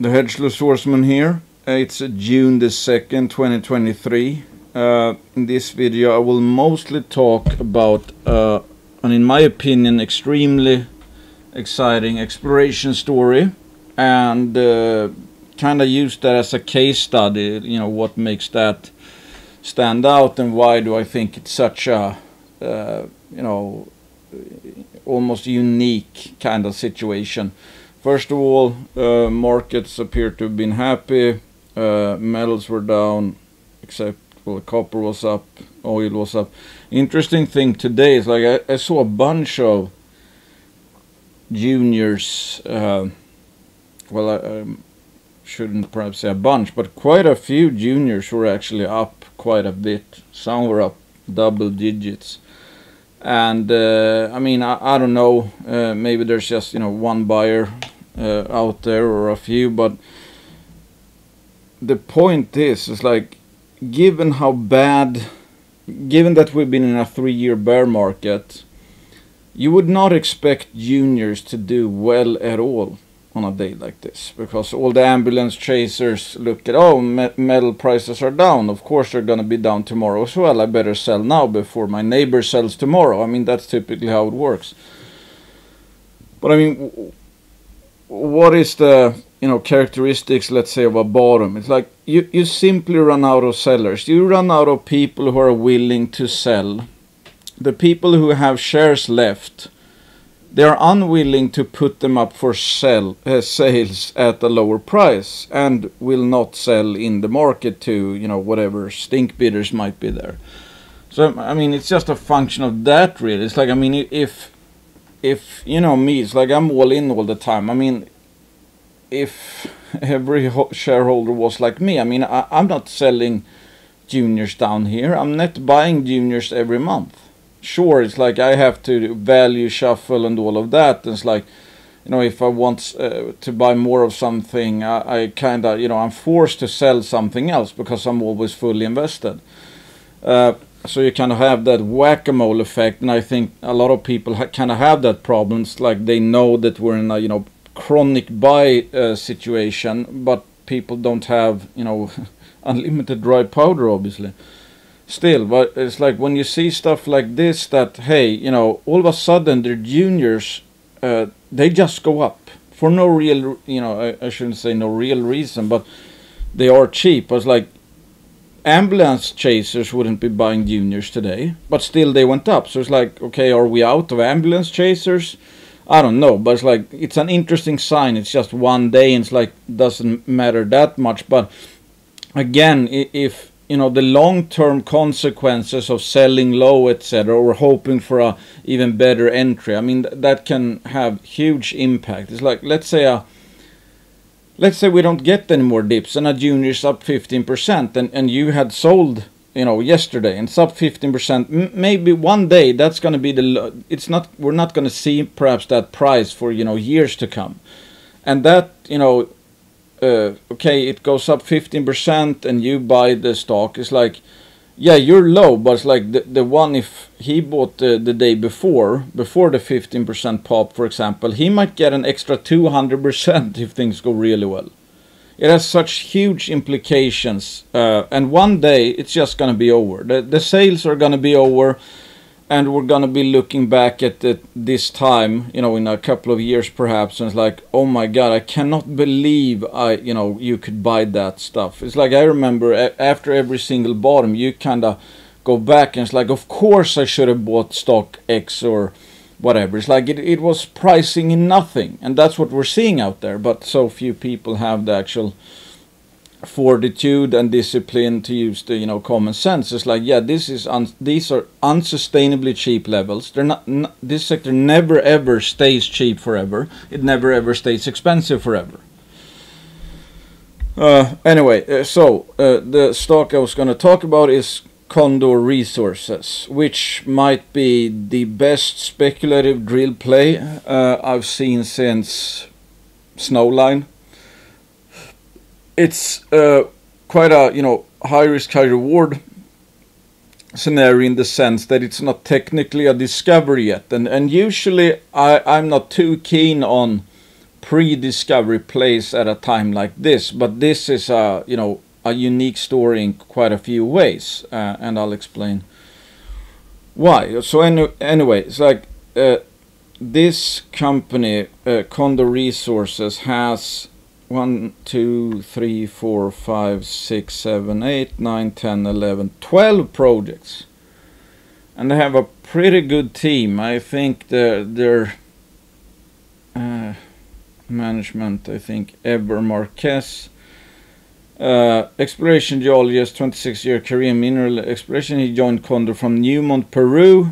The Hedge Swordsman here. It's June the 2nd, 2023. In this video I will mostly talk about an, in my opinion, extremely exciting exploration story, and kind of use that as a case study, you know, what makes that stand out and why do I think it's such a you know, almost unique kind of situation. First of all, markets appear to have been happy. Metals were down, except, well, copper was up, oil was up. Interesting thing today is, like, I saw a bunch of juniors, well, I shouldn't perhaps say a bunch, but quite a few juniors were actually up quite a bit. Some were up double digits. And I mean, I don't know, maybe there's just, you know, one buyer out there or a few, but the point is like, given how bad, given that we've been in a 3-year bear market, you would not expect juniors to do well at all on a day like this, because all the ambulance chasers look at, oh, metal prices are down, of course they're gonna be down tomorrow as well, I better sell now before my neighbor sells tomorrow. I mean, that's typically how it works. But I mean, what is the, you know, characteristics, let's say, of a bottom? It's like you simply run out of sellers. You run out of people who are willing to sell. The people who have shares left, they are unwilling to put them up for sales at a lower price, and will not sell in the market to, you know, whatever stink bidders might be there. So I mean, it's just a function of that, really. It's like, I mean, if you know me, it's like I'm all in all the time. I mean, if every shareholder was like me, I mean, I'm not selling juniors down here. I'm not buying juniors every month. Sure, it's like I have to value shuffle and all of that. It's like, you know, if I want to buy more of something, I kind of, you know, I'm forced to sell something else because I'm always fully invested. So you kind of have that whack-a-mole effect, and I think a lot of people kind of have that problem. It's like they know that we're in a, you know, chronic buy situation, but people don't have, you know, unlimited dry powder, obviously. Still, but it's like when you see stuff like this, that, hey, you know, all of a sudden their juniors, they just go up for no real, you know, I shouldn't say no real reason, but they are cheap. It's like ambulance chasers wouldn't be buying juniors today, but still they went up. So it's like, okay, are we out of ambulance chasers? I don't know, but it's like, it's an interesting sign. It's just one day, and it's like, doesn't matter that much. But again, if, you know, the long-term consequences of selling low, etc., or hoping for a even better entry, I mean, that can have huge impact. It's like, let's say we don't get any more dips, and a junior's up 15%, and you had sold, you know, yesterday, and it's up 15%. Maybe one day that's going to be the, it's not, we're not going to see perhaps that price for, you know, years to come, and that, you know, okay, it goes up 15% and you buy the stock. It's like, yeah, you're low, but it's like the one, if he bought the day before the 15% pop, for example, he might get an extra 200% if things go really well. It has such huge implications, and one day it's just going to be over. The sales are going to be over, and we're going to be looking back at this time, you know, in a couple of years perhaps, and it's like, oh my God, I cannot believe you know, you could buy that stuff. It's like, I remember after every single bottom, you kind of go back and it's like, of course I should have bought stock X or whatever. It's like, it was pricing in nothing, and that's what we're seeing out there. But so few people have the actual fortitude and discipline to use the, you know, common sense. It's like, yeah, this is these are unsustainably cheap levels. They're not, this sector never ever stays cheap forever. It never ever stays expensive forever. Anyway, so the stock I was going to talk about is Condor Resources, which might be the best speculative drill play I've seen since Snowline. It's quite a, you know, high risk, high reward scenario, in the sense that it's not technically a discovery yet, and usually I'm not too keen on pre-discovery place at a time like this. But this is a, you know, a unique story in quite a few ways, and I'll explain why. So anyway, it's like this company, Condor Resources, has 1, 2, 3, 4, 5, 6, 7, 8, 9, 10, 11, 12 projects. And they have a pretty good team. I think their management, I think Eber Marquez, exploration geologist, 26-year career in mineral exploration. He joined Condor from Newmont, Peru.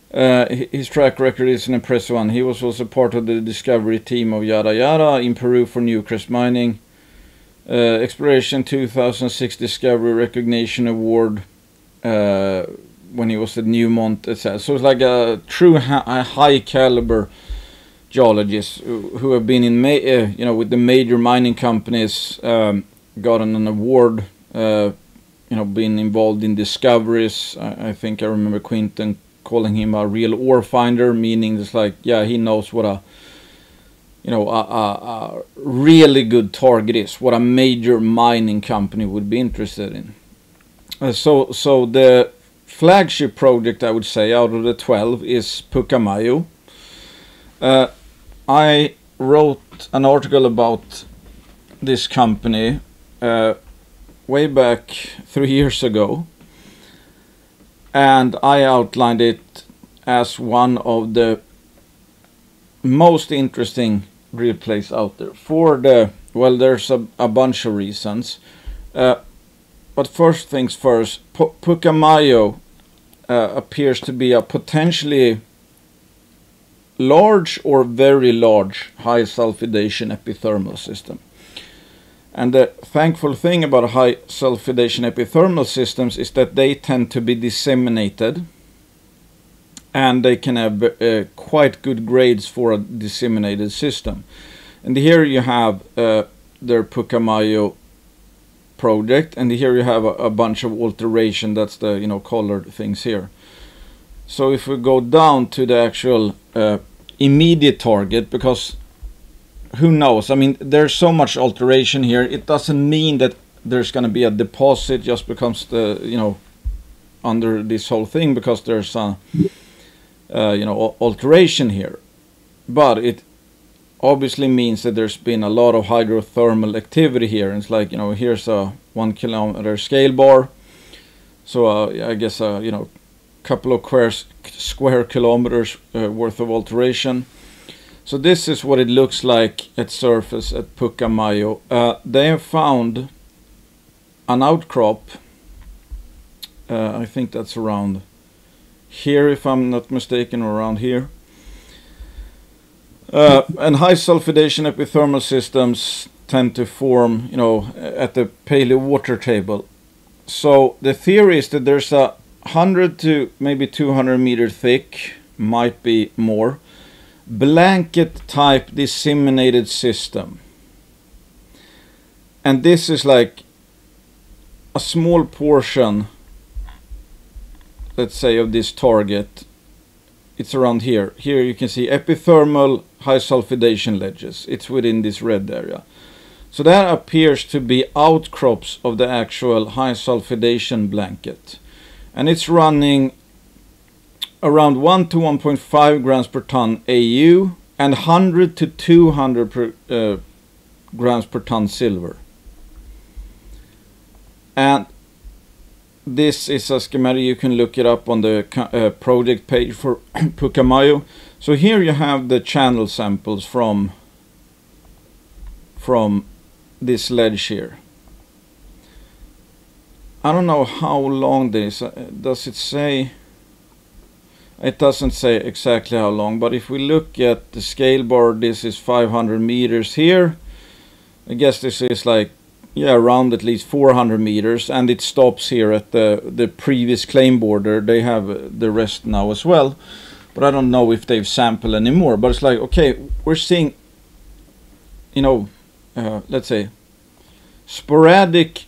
His track record is an impressive one. He was also part of the discovery team of Yada Yada in Peru for Newcrest Mining. Exploration 2006 Discovery Recognition Award when he was at Newmont, etc. So it's like a true high caliber geologists who have been in you know, with the major mining companies, gotten an award, you know, been involved in discoveries. I think I remember Quinton calling him a real ore finder, meaning it's like, yeah, he knows what a, you know, a really good target is, what a major mining company would be interested in. So the flagship project, I would say, out of the 12 is Pucamayo. I wrote an article about this company way back 3 years ago, and I outlined it as one of the most interesting real plays out there. For the, well, there's a bunch of reasons, but first things first, Pucamayo appears to be a potentially large or very large high sulfidation epithermal system. And the thankful thing about high sulfidation epithermal systems is that they tend to be disseminated, and they can have quite good grades for a disseminated system. And here you have their Pucamayo project, and here you have a bunch of alteration. That's the, you know, colored things here. So if we go down to the actual immediate target, because who knows, I mean, there's so much alteration here, it doesn't mean that there's going to be a deposit just because the, you know, under this whole thing, because there's a you know, alteration here. But it obviously means that there's been a lot of hydrothermal activity here. And it's like, you know, here's a 1 kilometer scale bar, so I guess you know, couple of square kilometers worth of alteration. So this is what it looks like at surface at Pucamayo. They have found an outcrop, I think that's around here if I'm not mistaken, or around here. And high sulfidation epithermal systems tend to form, you know, at the paleo water table. So the theory is that there's a 100 to maybe 200 meter thick, might be more, blanket type disseminated system. And this is like a small portion, let's say, of this target. It's around here. Here you can see epithermal high sulfidation ledges. It's within this red area. So that appears to be outcrops of the actual high sulfidation blanket. And it's running around 1 to 1.5 grams per ton AU and 100 to 200 grams per ton silver. And this is a schematic. You can look it up on the project page for Pucamayo. So here you have the channel samples from this ledge here. I don't know how long this does it say. It doesn't say exactly how long, but if we look at the scale bar, this is 500 meters here. I guess this is like, yeah, around at least 400 meters, and it stops here at the previous claim border. They have the rest now as well, but I don't know if they've sampled anymore. But it's like, okay, we're seeing, you know, let's say sporadic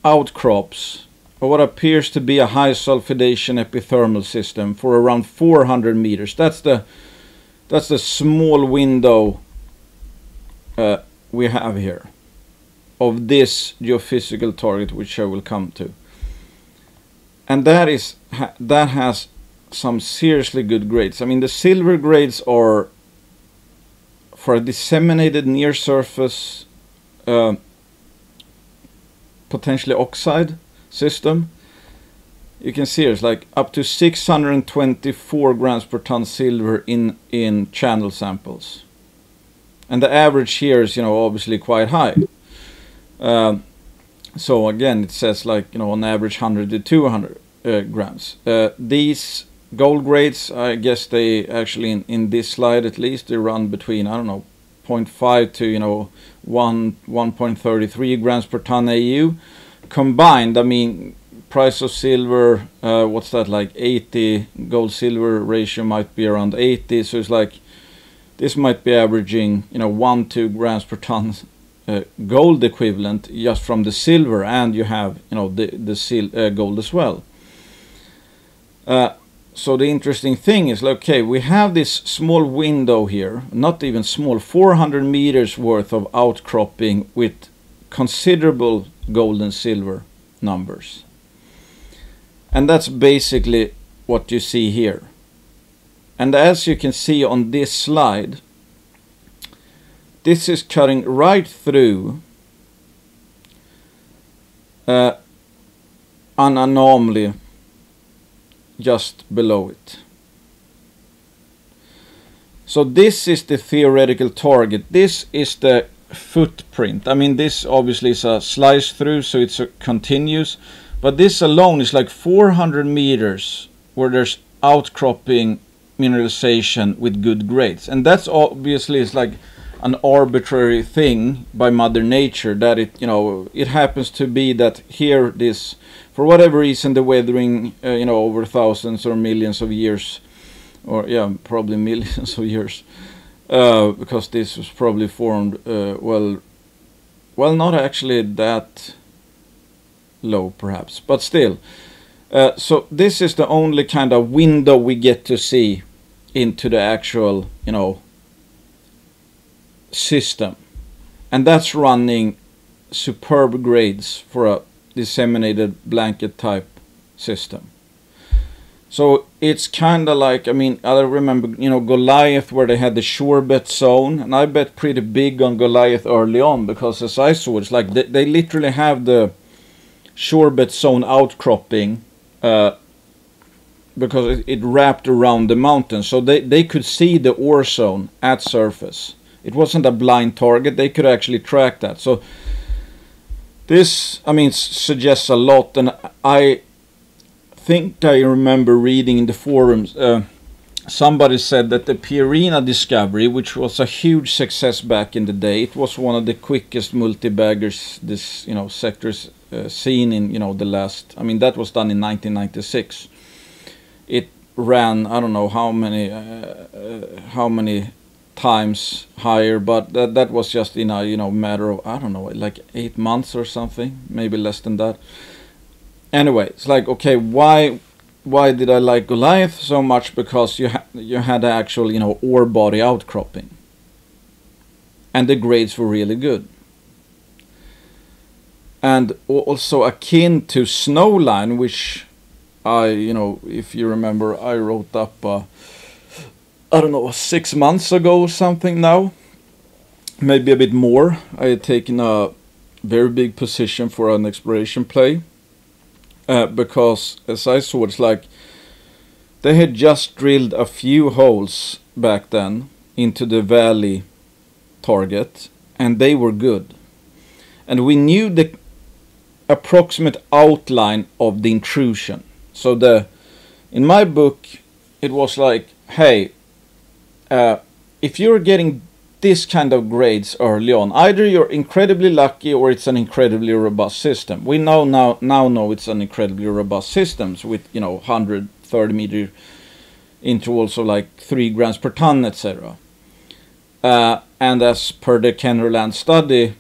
outcrops of what appears to be a high sulfidation epithermal system for around 400 meters. That's the That's the small window we have here of this geophysical target, which I will come to. And that has some seriously good grades. I mean, the silver grades are for a disseminated near surface potentially oxide system. You can see it's like up to 624 grams per ton silver in channel samples, and the average here is, you know, obviously quite high. So again, it says, like, you know, on average 100 to 200 grams. These gold grades, I guess they actually in this slide at least, they run between, I don't know, 0.5 to, you know, 1.33 grams per ton AU combined. I mean, price of silver, what's that, like 80, gold silver ratio might be around 80, so it's like this might be averaging, you know, 1-2 grams per ton gold equivalent just from the silver, and you have, you know, the gold as well. So the interesting thing is, like, okay, we have this small window here, not even small, 400 meters worth of outcropping with considerable gold and silver numbers. And that's basically what you see here. And as you can see on this slide, this is cutting right through an anomaly just below it. So this is the theoretical target. This is the footprint. I mean, this obviously is a slice through, so it's a continuous, but this alone is like 400 meters where there's outcropping mineralization with good grades. And that's obviously is like an arbitrary thing by Mother Nature, that it, you know, it happens to be that here this, for whatever reason, the weathering, you know, over thousands or millions of years, or yeah, probably millions of years, because this was probably formed, well, not actually that low perhaps, but still. So this is the only kind of window we get to see into the actual, you know, system, and that's running superb grades for a disseminated blanket type system. So it's kind of like, I mean, I remember, you know, Goliath, where they had the sure bet zone, and I bet pretty big on Goliath early on, because as I saw, it's like they literally have the sure bet zone outcropping because it wrapped around the mountain, so they could see the ore zone at surface. It wasn't a blind target, they could actually track that. So this, I mean, suggests a lot, and I think I remember reading in the forums, somebody said that the Pierina discovery, which was a huge success back in the day, it was one of the quickest multi-baggers this, you know, sector's seen in, you know, the last, I mean, that was done in 1996. It ran, I don't know how many times higher, but that was just in a, you know, matter of, I don't know, like 8 months or something, maybe less than that. Anyway, it's like, okay, why did I like Goliath so much? Because you had the actual, you know, ore body outcropping, and the grades were really good, and also akin to Snowline, which I, you know, if you remember, I wrote up I don't know, 6 months ago or something now, maybe a bit more. I had taken a very big position for an exploration play, because as I saw, it's like they had just drilled a few holes back then into the valley target, and they were good. And we knew the approximate outline of the intrusion. So in my book, it was like, hey, if you're getting this kind of grades early on, either you're incredibly lucky or it's an incredibly robust system. We now know it's an incredibly robust system with, you know, 130 meter intervals of like 3 grams per ton, etc. And as per the Kennerland study,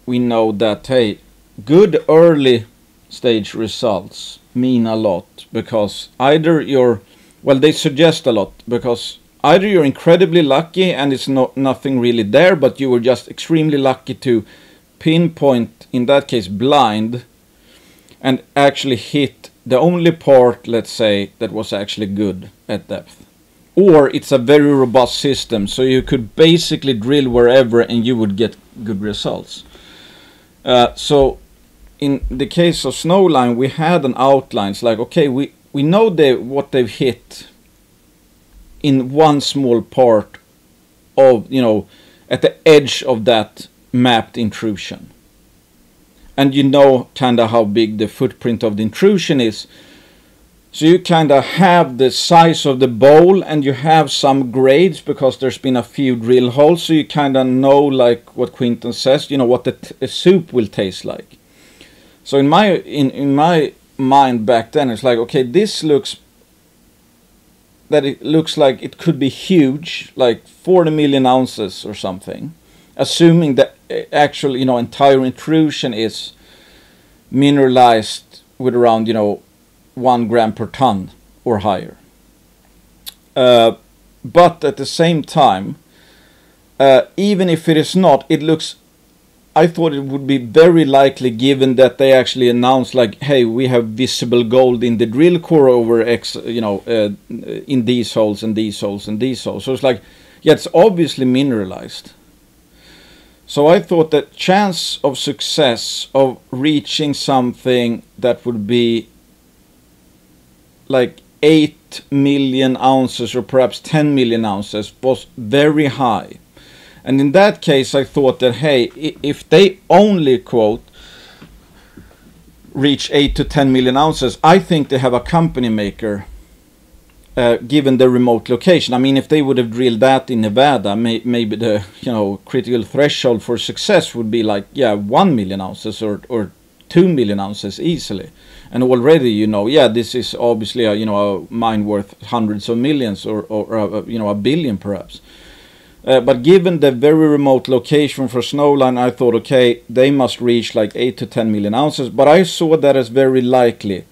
we know that, hey, good early stage results mean a lot, because either you're, well, they suggest a lot, because either you're incredibly lucky and it's nothing really there, but you were just extremely lucky to pinpoint, in that case blind, and actually hit the only part, let's say, that was actually good at depth. Or it's a very robust system, so you could basically drill wherever and you would get good results. So in the case of Snowline, we had an outline. It's like, okay, we know what they've hit in one small part of, at the edge of that mapped intrusion. And you know kind of how big the footprint of the intrusion is. So you kind of have the size of the bowl, and you have some grades because there's been a few drill holes. So you kind of know, like what Quinton says, what the soup will taste like. So in my mind back then, it's like, okay, this looks like it could be huge, like 40 million ounces or something, assuming that actual, entire intrusion is mineralized with around, 1 gram per ton or higher. But at the same time, even if it is not, I thought it would be very likely, given that they actually announced, like, hey, we have visible gold in the drill core over X, in these holes and these holes and these holes. So it's like, yeah, it's obviously mineralized. So I thought that chance of success of reaching something that would be like 8 million ounces or perhaps 10 million ounces was very high. And in that case, I thought that, hey, if they only, quote, reach 8 to 10 million ounces, I think they have a company maker, given the remote location. I mean, if they would have drilled that in Nevada, maybe the critical threshold for success would be like, 1 million ounces or 2 million ounces easily. And already, this is obviously a mine worth hundreds of millions or a billion perhaps. But given the very remote location for Snowline, I thought, okay, they must reach like 8 to 10 million ounces. But I saw that as very likely.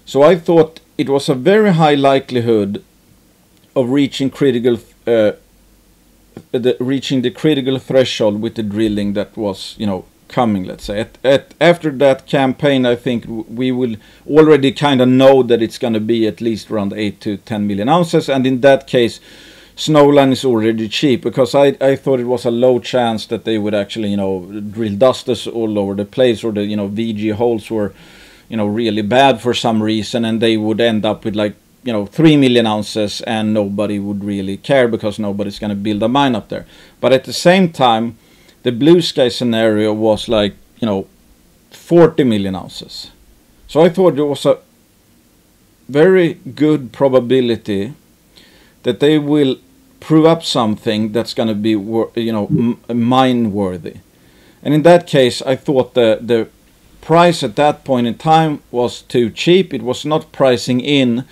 So I thought it was a very high likelihood of reaching the critical threshold with the drilling that was, coming, let's say. After that campaign, I think we will already kind of know that it's going to be at least around 8 to 10 million ounces. And in that case, Snowline is already cheap, because I thought it was a low chance that they would actually, drill dusters all over the place, or the, VG holes were, really bad for some reason, and they would end up with like, 3 million ounces, and nobody would really care because nobody's going to build a mine up there. But at the same time, the blue sky scenario was like, 40 million ounces. So I thought there was a very good probability that they will prove up something that's going to be, mine worthy. And in that case, I thought the price at that point in time was too cheap. It was not pricing in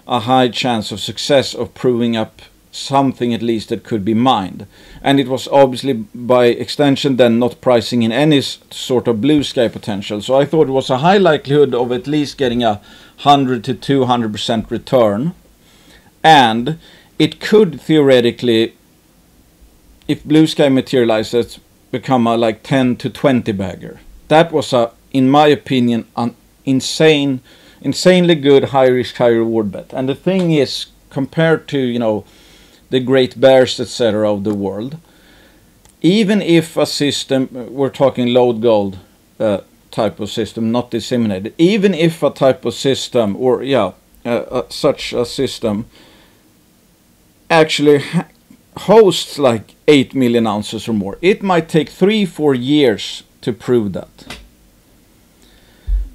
a high chance of success of proving up something at least that could be mined. And it was obviously by extension then not pricing in any sort of blue sky potential. So I thought it was a high likelihood of at least getting a 100 to 200% return. And it could theoretically, if blue sky materializes, become a like 10 to 20 bagger. That was in my opinion, an insanely good high risk, high reward bet. And the thing is, compared to, the great bears, etc. of the world, even if a system, we're talking load gold type of system, not disseminated, even if a type of system, or such a system actually hosts like 8 million ounces or more, it might take 3-4 years to prove that.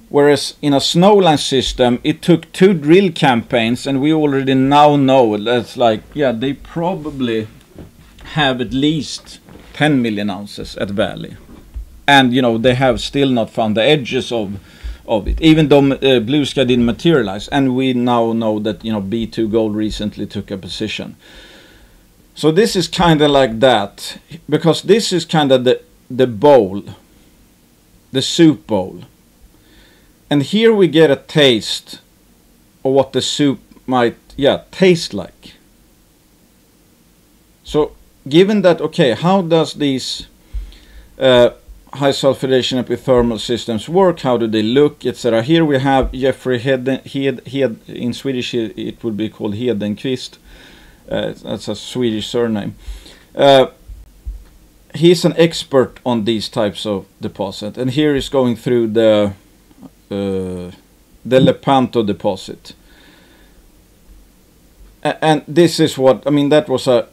Whereas in a Snowline system, it took 2 drill campaigns, and we already now know that's like, they probably have at least 10 million ounces at Valley. And, they have still not found the edges of it, even though Blue Sky didn't materialize. And we now know that, B2 Gold recently took a position. So this is kind of like that, because this is kind of the bowl, the soup bowl. And here we get a taste of what the soup might taste like. So given that, okay, how does these high sulfidation epithermal systems work? How do they look, etc.? Here we have Jeffrey in Swedish it would be called Hedenqvist. That's a Swedish surname. He's an expert on these types of deposit, and here he's going through the Lepanto deposit. And this is what, I mean, that was a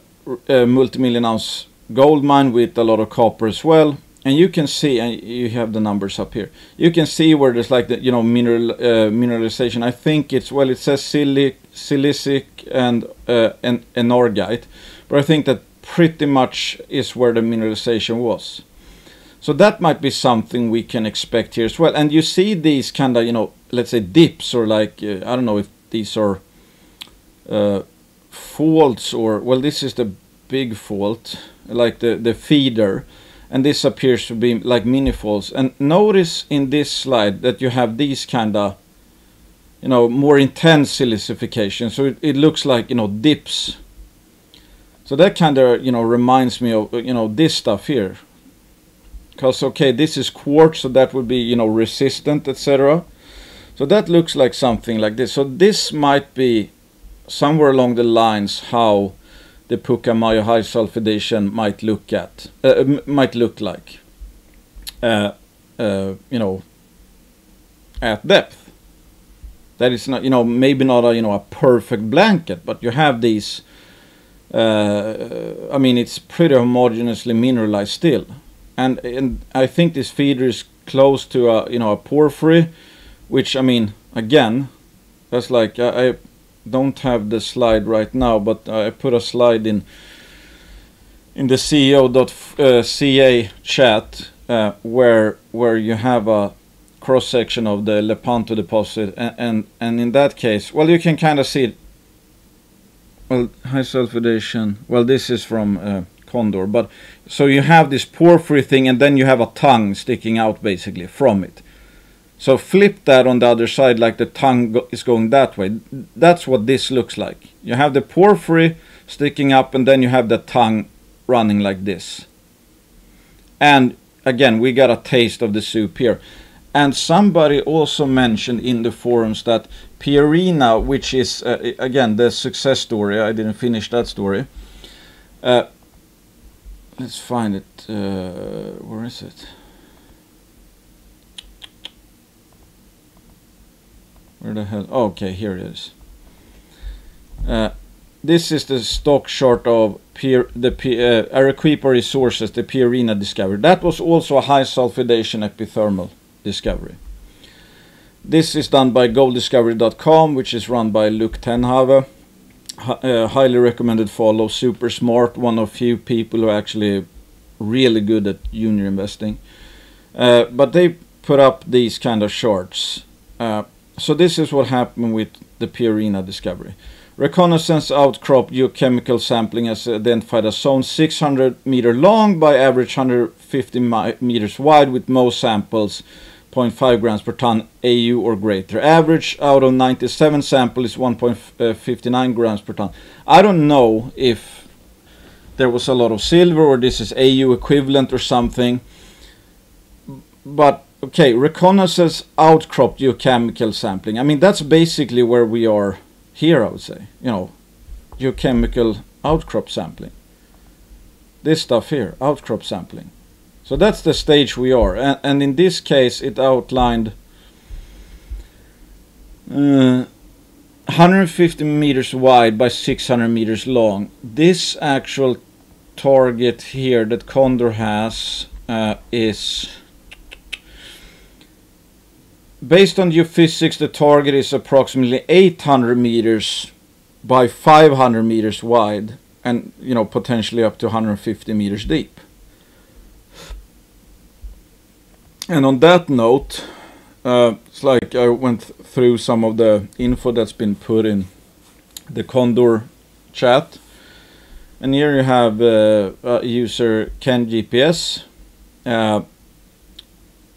multi-million ounce gold mine with a lot of copper as well. And you can see, and you have the numbers up here, you can see where there's like the, you know, mineralization. I think it's, well, it says silicic and anorgite, but I think that pretty much is where the mineralization was. So that might be something we can expect here as well. And you see these kind of, you know, let's say dips, or like, I don't know if these are faults, or, well, this is the big fault, like the feeder. And this appears to be like mini faults. And notice in this slide that you have these kind of, you know, more intense silicification. So it looks like, you know, dips. So that kind of, you know, reminds me of, you know, this stuff here. Because, okay, this is quartz, so that would be, you know, resistant, etc. So that looks like something like this. So this might be somewhere along the lines how the Pucamayo high sulfidation might look like, you know, at depth. That is not, you know, maybe not a, you know, a perfect blanket, but you have these. I mean, it's pretty homogeneously mineralized still, and I think this feeder is close to a, you know, a porphyry, which, I mean, again, that's like I don't have the slide right now, but I put a slide in the CEO.ca chat where you have a cross section of the Lepanto deposit, and in that case, well, you can kind of see it. Well, high sulfidation. Well, this is from Condor, but so you have this porphyry thing, and then you have a tongue sticking out basically from it. So flip that on the other side, like the tongue is going that way. That's what this looks like. You have the porphyry sticking up, and then you have the tongue running like this. And again, we got a taste of the soup here. And somebody also mentioned in the forums that Pierina, which is, again, the success story. I didn't finish that story. Let's find it. Where is it? Where the hell? Oh, okay, here it is. This is the stock chart of Arequipa Resources, the Pierina discovery. That was also a high sulfidation epithermal discovery. This is done by golddiscovery.com, which is run by Luke Tenhave. Highly recommended follow, super smart, one of few people who are actually really good at junior investing. But they put up these kind of charts. So this is what happened with the Pierina discovery. Reconnaissance outcrop geochemical sampling has identified a zone 600 meter long by average 150 meters wide, with most samples 0.5 grams per ton AU or greater. Average out of 97 samples is 1.59 grams per ton. I don't know if there was a lot of silver or this is AU equivalent or something, but okay, reconnaissance outcrop geochemical sampling. I mean, that's basically where we are here, I would say. You know, geochemical outcrop sampling. This stuff here, outcrop sampling. So that's the stage we are. And in this case, it outlined 150 meters wide by 600 meters long. This actual target here that Condor has is... Based on geophysics, the target is approximately 800 meters by 500 meters wide, and, you know, potentially up to 150 meters deep. And on that note, it's like I went through some of the info that's been put in the Condor chat, and here you have user Ken GPS.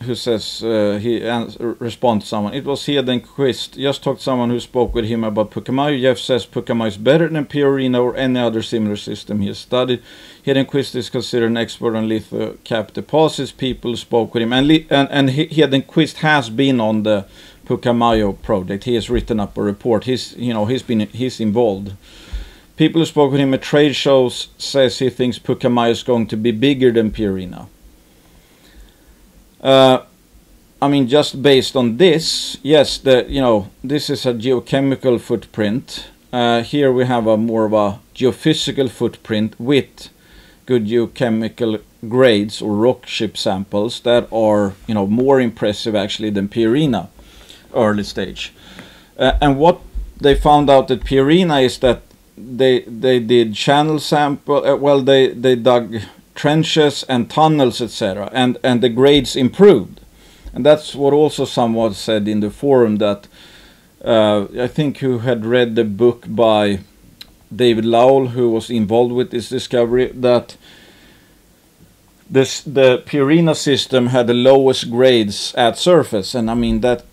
who says responds to someone. It was Hedenquist. Just talked to someone who spoke with him about Pucamayo. Jeff says Pucamayo is better than Purina or any other similar system he has studied. Hedenquist is considered an expert on lithocap deposits. People spoke with him, and Hedenquist has been on the Pucamayo project. He has written up a report. He's involved. People who spoke with him at trade shows says he thinks Pucamayo is going to be bigger than Purina. I mean, just based on this, yes, this is a geochemical footprint. Here we have a more of a geophysical footprint with good geochemical grades or rock chip samples that are, more impressive actually than Purina early stage. And what they found out at Purina is that they did channel sample. They dug trenches and tunnels, etc., and the grades improved. And that's what also someone said in the forum, that I think who had read the book by David Lowell, who was involved with this discovery, that the Purina system had the lowest grades at surface. And I mean that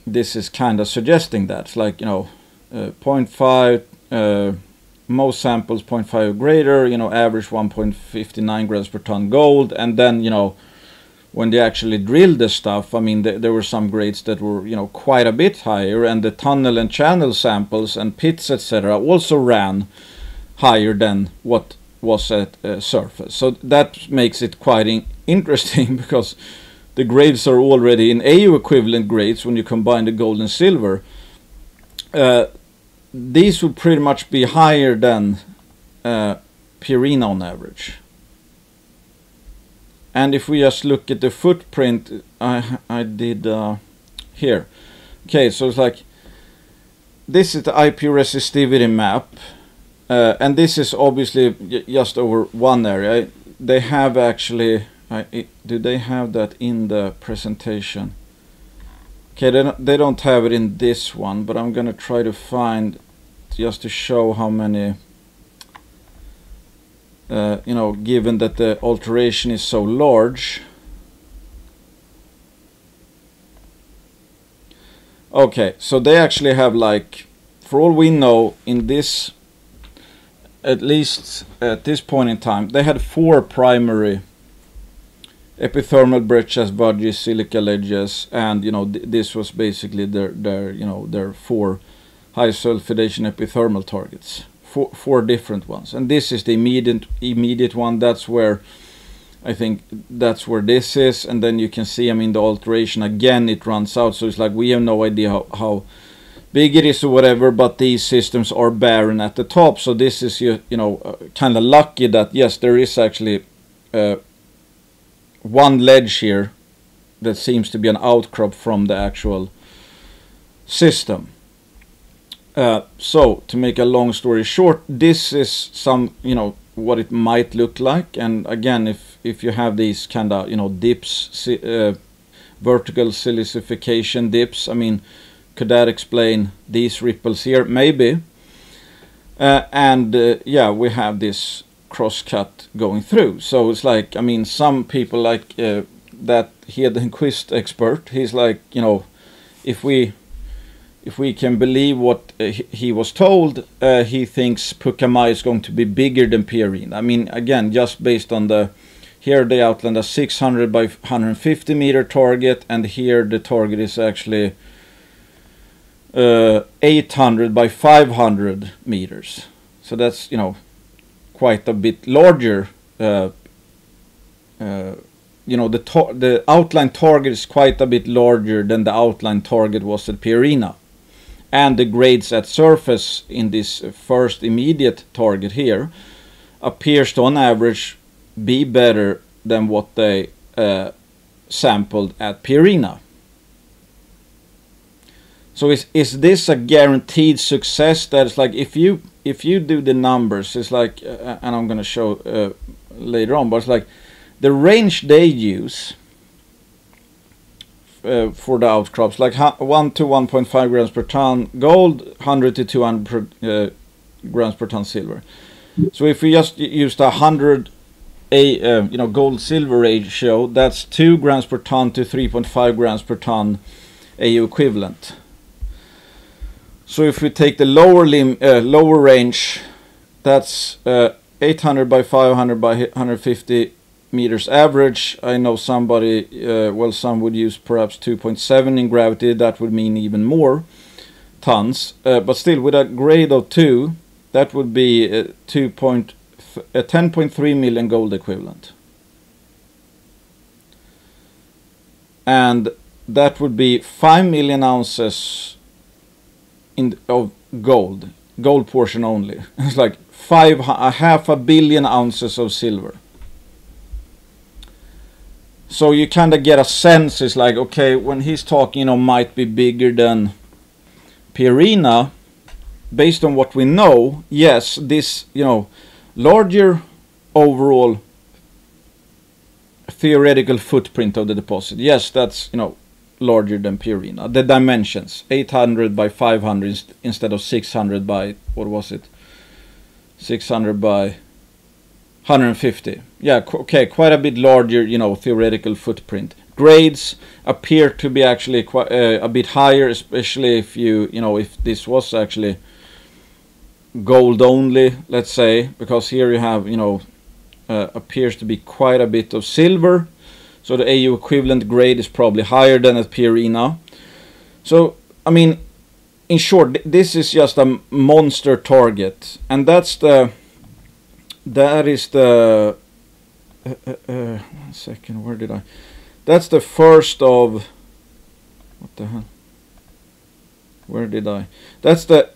this is kind of suggesting that it's like 0.5 most samples 0.5 or greater, average 1.59 grams per ton gold. And then, when they actually drilled the stuff, I mean, there were some grades that were, quite a bit higher. And the tunnel and channel samples and pits, etc., also ran higher than what was at surface. So that makes it quite interesting, because the grades are already in AU equivalent grades when you combine the gold and silver. These would pretty much be higher than Purina on average. And if we just look at the footprint, I did here. Okay, so it's like, this is the IP resistivity map. And this is obviously just over one area. They have actually, do they have that in the presentation? Okay, they don't have it in this one, but I'm going to try to find, just to show how many, given that the alteration is so large. Okay, so they actually have, like, for all we know, in this, at least at this point in time, they had 4 primary epithermal breccias, budgies, silica ledges, and this was basically their 4 high sulfidation epithermal targets, four different ones. And this is the immediate one. That's where I think that's where this is. And then you can see, I mean, the alteration again, it runs out. So it's like we have no idea how big it is or whatever, but these systems are barren at the top. So this is kind of lucky that yes, there is actually one ledge here that seems to be an outcrop from the actual system. So to make a long story short, this is some, what it might look like. And again, if you have these kind of, dips, vertical silicification dips, I mean, could that explain these ripples here? Maybe. Yeah, we have this cross-cut going through. So it's like, I mean, some people like that Hedenquist expert, he's like, if we can believe what he was told, he thinks Pucamayo is going to be bigger than Purina. I mean, again, just based on here they outlined a 600 by 150 meter target, and here the target is actually 800 by 500 meters. So that's, quite a bit larger. The outline target is quite a bit larger than the outline target was at Purina. And the grades at surface in this first immediate target here appears to on average be better than what they sampled at Purina. So is this a guaranteed success? That is like, if you do the numbers, it's like, and I'm going to show later on, but it's like the range they use for the outcrops, like 1 to 1.5 grams per ton gold, 100 to 200 grams per ton silver. So if we just used 100 gold silver ratio, that's 2 grams per ton to 3.5 grams per ton AU equivalent. So if we take the lower range, that's 800 by 500 by 150 meters average. I know somebody, some would use perhaps 2.7 in gravity. That would mean even more tons. But still, with a grade of 2, that would be 10.3 million gold equivalent. And that would be 5 million ounces of gold portion only. It's like half a billion ounces of silver. So you kind of get a sense, it's like, okay, when he's talking, might be bigger than Pierina, based on what we know, yes, this, larger overall theoretical footprint of the deposit, yes, that's, larger than Pierina. The dimensions, 800 by 500 instead of 600 by, what was it? 600 by 150. Yeah, okay, quite a bit larger, theoretical footprint. Grades appear to be actually quite a bit higher, especially if if this was actually gold only, let's say, because here you have, appears to be quite a bit of silver. So the AU equivalent grade is probably higher than at Pierina. So, I mean, in short, this is just a monster target, and that's the 1 second, where did I? That's the first of, what the hell? Where did I? That's the,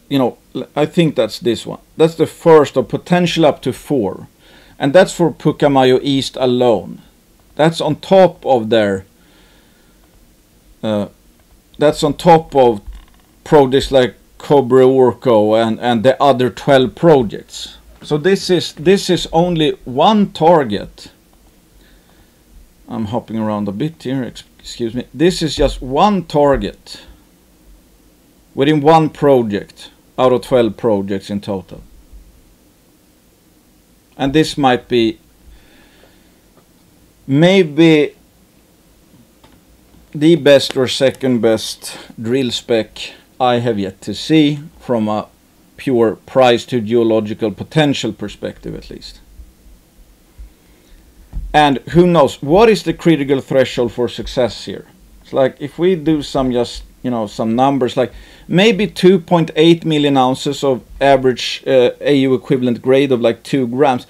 I think that's this one. That's the first of potential up to 4. And that's for Pucamayo East alone. That's on top of their, that's on top of projects like Cobre Orco and the other 12 projects. So this is only one target. I'm hopping around a bit here, excuse me. This is just one target within one project out of 12 projects in total. And this might be maybe the best or second best drill spec I have yet to see from a pure price to geological potential perspective, at least. And who knows, what is the critical threshold for success here? It's like if we do some some numbers, like maybe 2.8 million ounces of average AU equivalent grade of like 2 grams.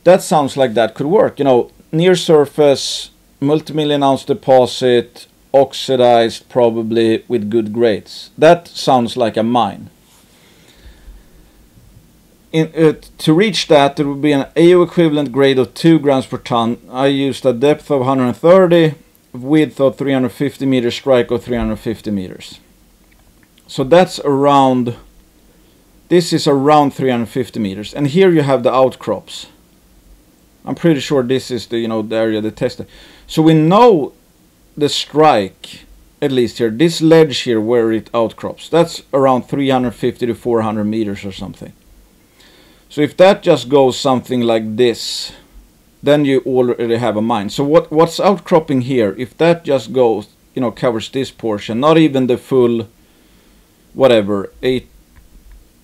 That sounds like that could work. Near surface, multi-million ounce deposit, oxidized probably with good grades. That sounds like a mine. To reach that, there would be an AU equivalent grade of 2 grams per ton. I used a depth of 130, width of 350 meters, strike of 350 meters. So that's around, this is around 350 meters. And here you have the outcrops. I'm pretty sure this is the, the area they tested. So we know the strike, at least here, this ledge here where it outcrops, that's around 350 to 400 meters or something. So if that just goes something like this, then you already have a mine. So what's outcropping here, if that just goes, covers this portion, not even the full, whatever,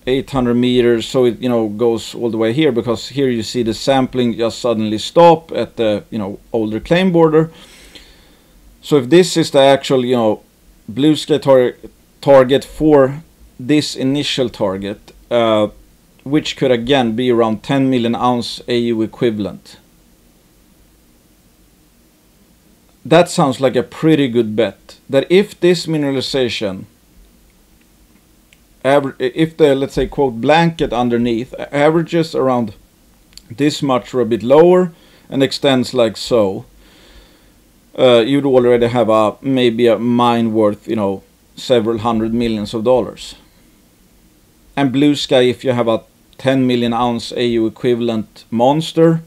800 meters, so it, goes all the way here, because here you see the sampling just suddenly stop at the, older claim border. So if this is the actual, blue sky target for this initial target, which could again be around 10 million ounce AU equivalent. That sounds like a pretty good bet. That if this mineralization, if the, let's say, quote, blanket underneath averages around this much or a bit lower and extends like so, you'd already have maybe a mine worth, several hundred millions of dollars. And blue sky, if you have a 10 million ounce AU equivalent monster,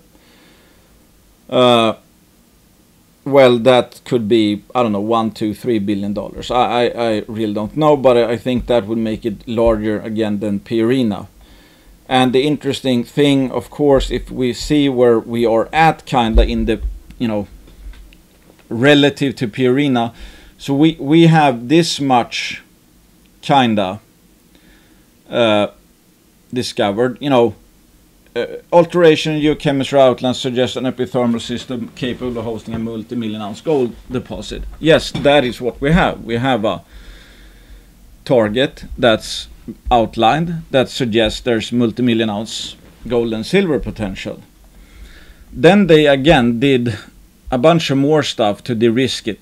well, that could be, I don't know, $1, $2, $3 billion. I really don't know, but I think that would make it larger again than Pierina. And the interesting thing, of course, if we see where we are at kinda in the, you know, relative to Pierina, so we have this much kinda discovered, you know, alteration in geochemistry outlines suggest an epithermal system capable of hosting a multi-million ounce gold deposit. Yes, that is what we have. We have a target that's outlined that suggests there's multi-million ounce gold and silver potential. Then they again did a bunch of more stuff to de-risk it.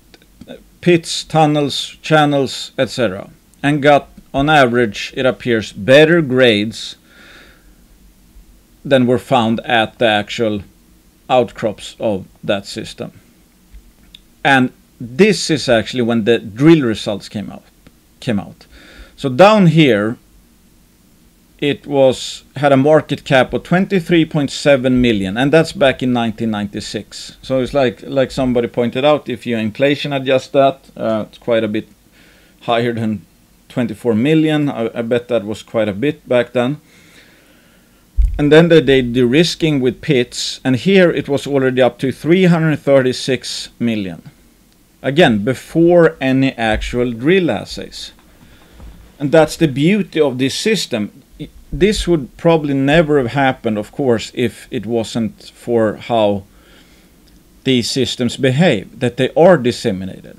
Pits, tunnels, channels, etc. And got, on average, it appears, better grades than were found at the actual outcrops of that system. And this is actually when the drill results came out. So down here it had a market cap of 23.7 million, and that's back in 1996. So it's like somebody pointed out, if you inflation adjust that, it's quite a bit higher than 24 million. I bet that was quite a bit back then. And then they did de-risking with pits, and here it was already up to 336 million. Again, before any actual drill assays. And that's the beauty of this system. This would probably never have happened, of course, if it wasn't for how these systems behave, that they are disseminated.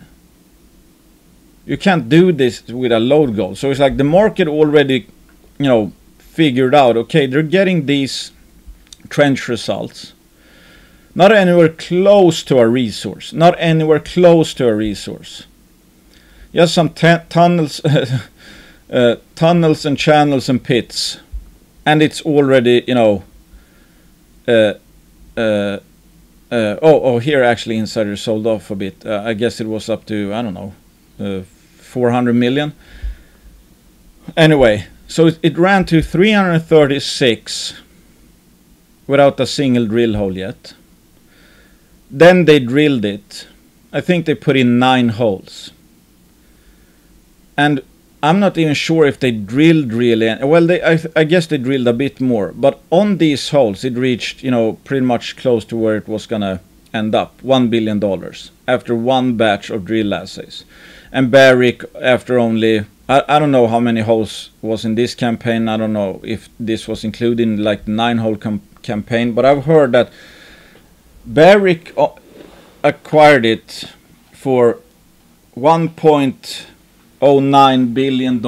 You can't do this with a load goal. So it's like the market already, you know, figured out, okay, they're getting these trench results. Not anywhere close to a resource. Not anywhere close to a resource. Just some tunnels, tunnels and channels and pits, and it's already, you know, here actually Insider sold off a bit. I guess it was up to, I don't know, 400 million. Anyway, so it ran to 336 without a single drill hole yet. Then they drilled it. I think they put in 9 holes. And I'm not even sure if they drilled really. Well, I guess they drilled a bit more. But on these holes, it reached, you know, pretty much close to where it was going to end up. $1 billion after one batch of drill assays. And Barrick, after only, I don't know how many holes was in this campaign. I don't know if this was included in like the 9-hole campaign. But I've heard that Barrick acquired it for $1.09 billion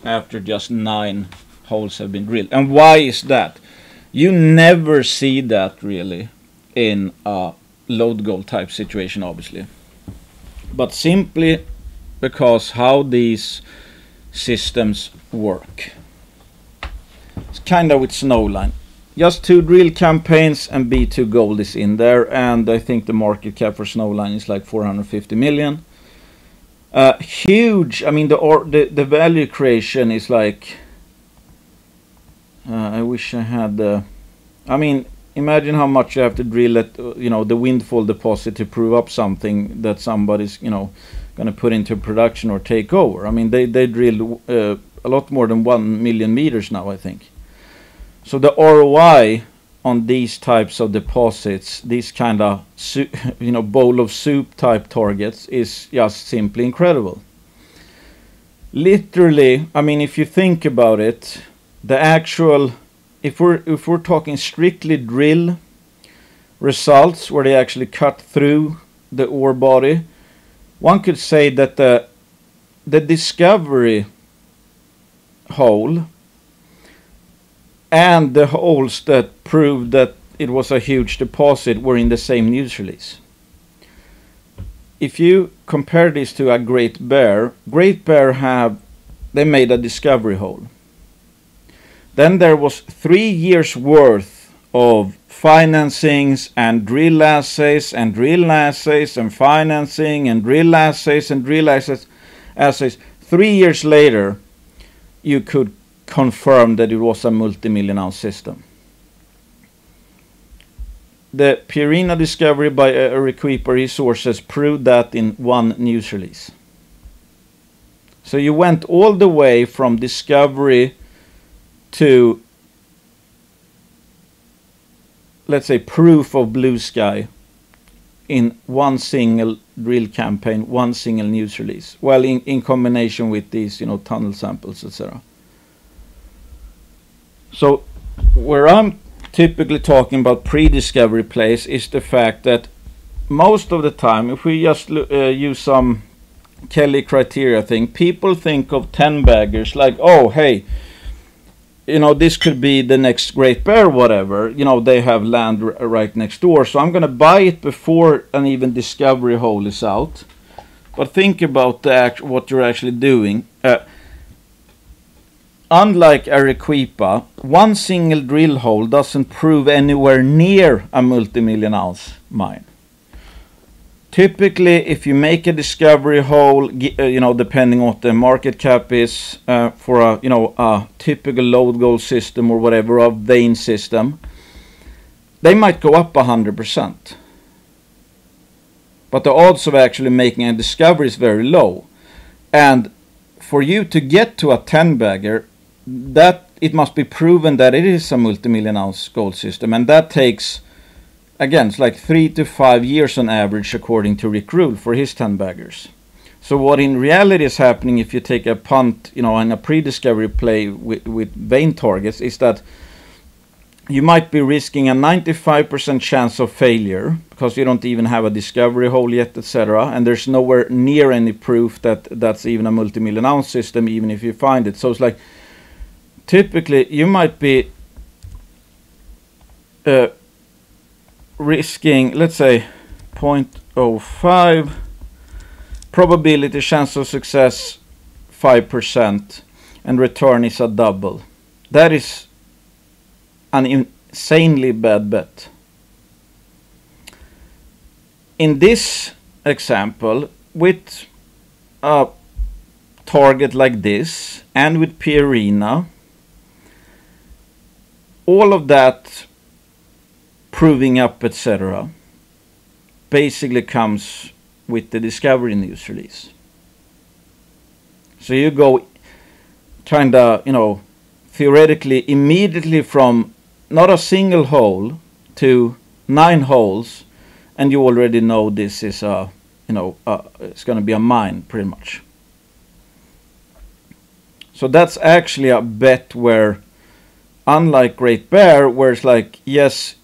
after just 9 holes have been drilled. And why is that? You never see that really in a load goal type situation, obviously. But simply because how these systems work. It's kind of with Snowline. Just 2 drill campaigns and B2 Gold is in there, and I think the market cap for Snowline is like 450 million. Huge. I mean, the value creation is like. I wish I had the. I mean, imagine how much you have to drill at, you know, the Windfall deposit to prove up something that somebody's, you know, going to put into production or take over. I mean, they drilled a lot more than 1 million meters now, I think. So the ROI on these types of deposits, these kind of, you know, bowl of soup type targets, is just simply incredible. Literally, I mean, if you think about it, the actual, if we're talking strictly drill results where they actually cut through the ore body, one could say that the discovery hole and the holes that proved that it was a huge deposit were in the same news release. If you compare this to a Great Bear they made a discovery hole. Then there was 3 years worth of financings and drill assays and drill assays and financing and drill assays and drill assays. 3 years later, you could confirm that it was a multi-million ounce system. The Pierina discovery by Condor Resources proved that in 1 news release. So you went all the way from discovery to let's say, proof of blue sky in one single drill campaign, one single news release. Well, in combination with these, you know, tunnel samples, etc. So where I'm typically talking about pre-discovery plays is the fact that most of the time, if we just use some Kelly criteria thing, people think of 10 baggers like, oh, hey, you know, this could be the next Great Bear, whatever. You know, they have land right next door, so I'm going to buy it before an even discovery hole is out. But think about what you're actually doing. Unlike Arequipa, one single drill hole doesn't prove anywhere near a multi-million-ounce mine. Typically, if you make a discovery hole, you know, depending on what the market cap is for a, you know, a typical lode gold system or whatever, a vein system, they might go up 100%. But the odds of actually making a discovery is very low. And for you to get to a 10 bagger, that it must be proven that it is a multi-million-ounce gold system, and that takes, again, it's like 3 to 5 years on average, according to Rick Rule for his 10 baggers. So what in reality is happening if you take a punt, you know, in a pre-discovery play with vein targets, is that you might be risking a 95% chance of failure because you don't even have a discovery hole yet, etc. And there's nowhere near any proof that that's even a multi-million-ounce system, even if you find it. So it's like, typically you might be risking, let's say, 0.05, probability chance of success 5%, and return is a double. That is an insanely bad bet. In this example, with a target like this and with Pierina, all of that proving up, etc., basically comes with the discovery news release. So you go kind of, you know, theoretically immediately from not a single hole to 9 holes, and you already know this is a, you know, it's going to be a mine pretty much. So that's actually a bet where, unlike Great Bear, where it's like, yes,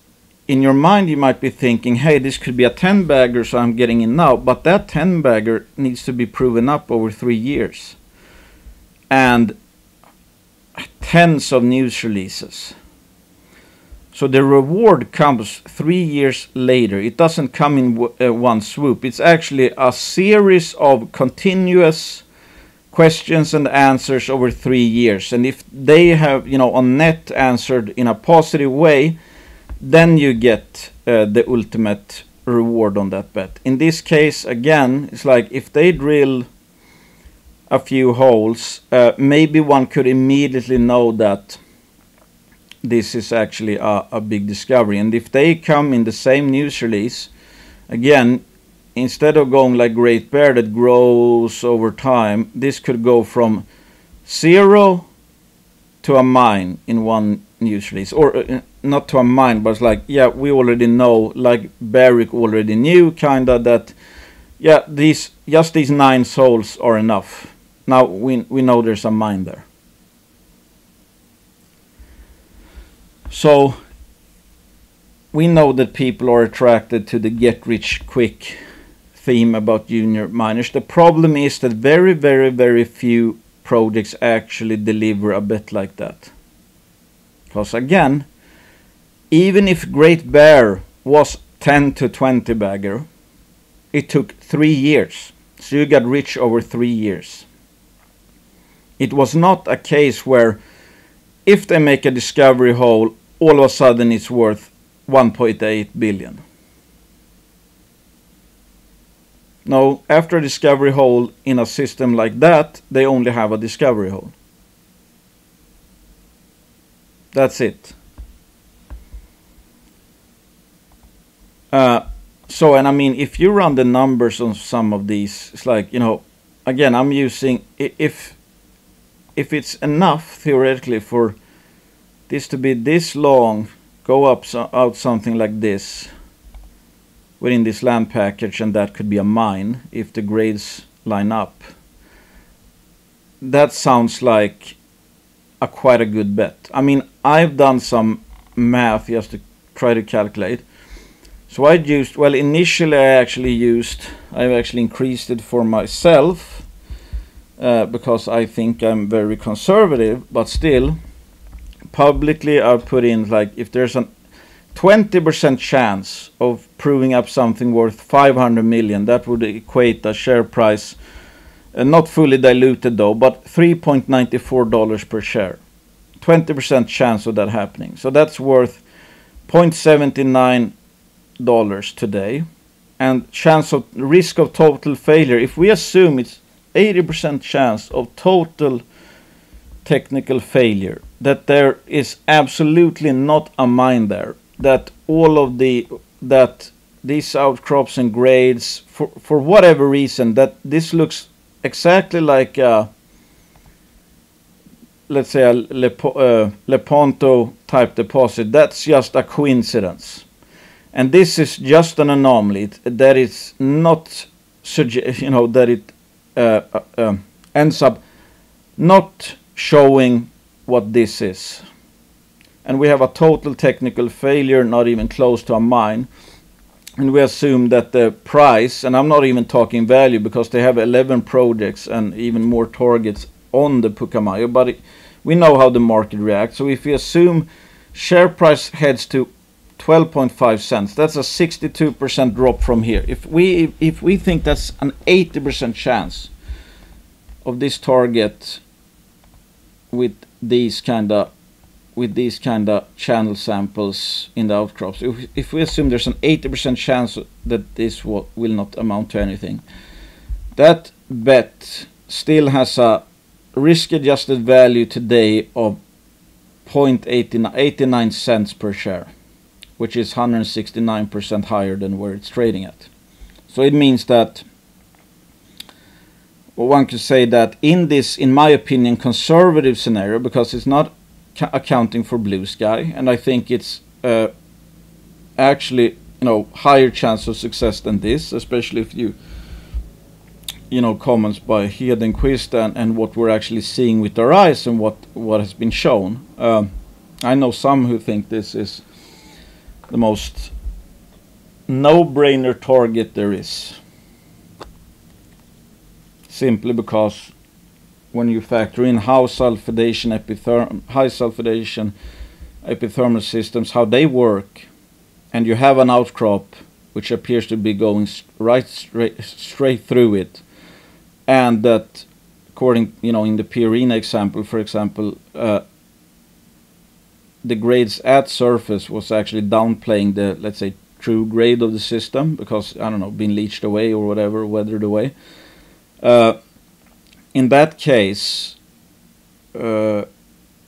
in your mind you might be thinking, hey, this could be a 10 bagger, so I'm getting in now, but that 10 bagger needs to be proven up over 3 years and tens of news releases. So the reward comes 3 years later. It doesn't come in one swoop. It's actually a series of continuous questions and answers over 3 years, and if they have, you know, on net answered in a positive way, then you get the ultimate reward on that bet. In this case, again, it's like if they drill a few holes, maybe one could immediately know that this is actually a big discovery. And if they come in the same news release, again, instead of going like Great Bear that grows over time, this could go from 0 to a mine in one news release. Or not to a mine, but it's like, yeah, we already know, like Barrick already knew, kinda, that, yeah, just these 9 souls are enough. Now we know there's a mine there. So we know that people are attracted to the get-rich-quick theme about junior miners. The problem is that very, very, very few projects actually deliver a bet like that. Because again, even if Great Bear was 10 to 20 bagger, it took 3 years. So you got rich over 3 years. It was not a case where if they make a discovery hole, all of a sudden it's worth 1.8 billion. No, after a discovery hole in a system like that, they only have a discovery hole. That's it. So, and I mean, if you run the numbers on some of these, it's like, you know, again, I'm using, if it's enough theoretically for this to be this long go out something like this within this land package, and that could be a mine if the grades line up. That sounds like quite a good bet. I mean, I've done some math just to try to calculate. So I used, well, initially I've actually increased it for myself because I think I'm very conservative, but still publicly I've put in, like, if there's a 20% chance of proving up something worth 500 million, that would equate a share price, not fully diluted though, but $3.94 per share. 20% chance of that happening. So that's worth $0.79 today. And chance of risk of total failure, if we assume it's 80% chance of total technical failure, that there is absolutely not a mine there, that these outcrops and grades, for whatever reason, that this looks exactly like let's say a Lepanto type deposit, that's just a coincidence. And this is just an anomaly that is not, that it ends up not showing what this is. And we have a total technical failure, not even close to a mine. And we assume that the price, and I'm not even talking value because they have 11 projects and even more targets on the Pucamayo, but we know how the market reacts. So if we assume share price heads to 12.5 cents, that's a 62% drop from here. If we think that's an 80% chance of this target with these kind of channel samples in the outcrops, if we assume there's an 80% chance that this will not amount to anything, that bet still has a risk-adjusted value today of 0.89 cents per share, which is 169% higher than where it's trading at. So it means that, well, one could say that in this, in my opinion, conservative scenario, because it's not accounting for blue sky, and I think it's actually higher chance of success than this, especially if you comments by Hedenquist and what we're actually seeing with our eyes and what has been shown. I know some who think this is the most no-brainer target there is, simply because when you factor in high sulfidation epithermal systems, how they work, and you have an outcrop which appears to be going straight through it, and that, according, in the Pierina example, for example, the grades at surface was actually downplaying the, let's say, true grade of the system because, I don't know, being leached away or whatever, weathered away. In that case, well,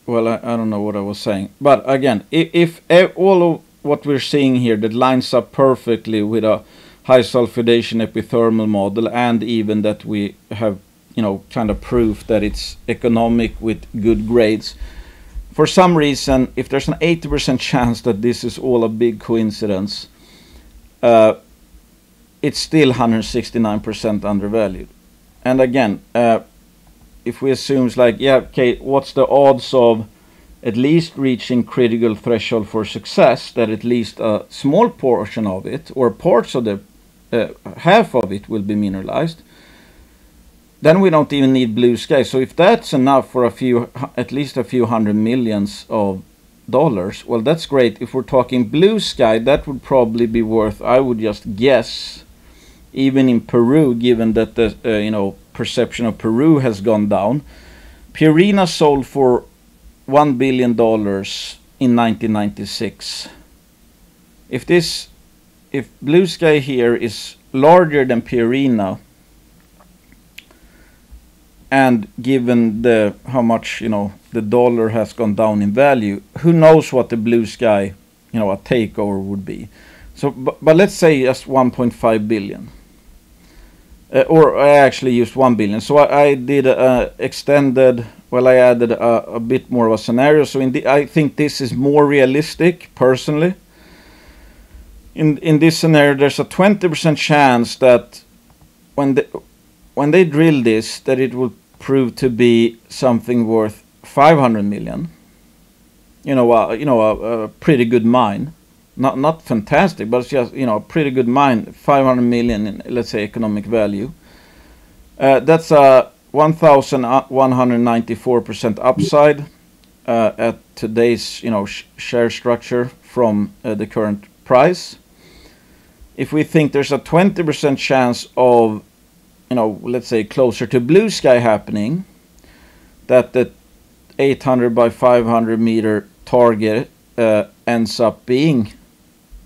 I don't know what I was saying. But again, if all of what we're seeing here that lines up perfectly with a high sulfidation epithermal model, and even that we have, kind of proof that it's economic with good grades, for some reason, if there's an 80% chance that this is all a big coincidence, it's still 169% undervalued. And again, if we assume, like, yeah, okay, what's the odds of at least reaching critical threshold for success, that at least a small portion of it, or parts of the half of it, will be mineralized, then we don't even need blue sky. So if that's enough for at least a few $100 million, well, that's great. If we're talking blue sky, that would probably be worth, I would just guess, even in Peru, given that the perception of Peru has gone down. Pierina sold for $1 billion in 1996. If blue sky here is larger than Pierina, and given how much the dollar has gone down in value, who knows what the blue sky a takeover would be. So, but let's say just 1.5 billion. or I actually used 1 billion. So I did extended. Well, I added a bit more of a scenario. So I think this is more realistic, personally. In this scenario, there's a 20% chance that when they drill this, that it will prove to be something worth 500 million. A pretty good mine. Not fantastic, but it's just, a pretty good mine. 500 million in, let's say, economic value. That's a 1,194% upside at today's, share structure from the current price. If we think there's a 20% chance of, let's say closer to blue sky happening, that the 800 by 500 meter target ends up being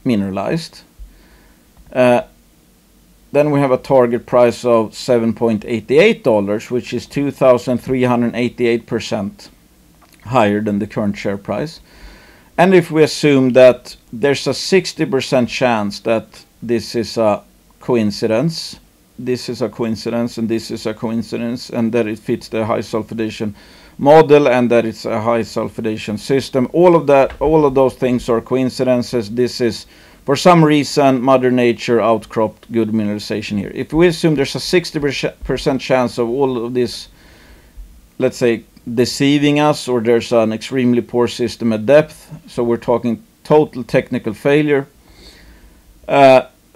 mineralized, then we have a target price of $7.88, which is 2,388% higher than the current share price. And if we assume that there's a 60% chance that this is a coincidence, this is a coincidence, and this is a coincidence, and that it fits the high sulfidation model, and that it's a high sulfidation system, all of those things are coincidences. This is, for some reason, Mother Nature outcropped good mineralization here. If we assume there's a 60% chance of all of this, let's say, deceiving us, or there's an extremely poor system at depth, so we're talking total technical failure,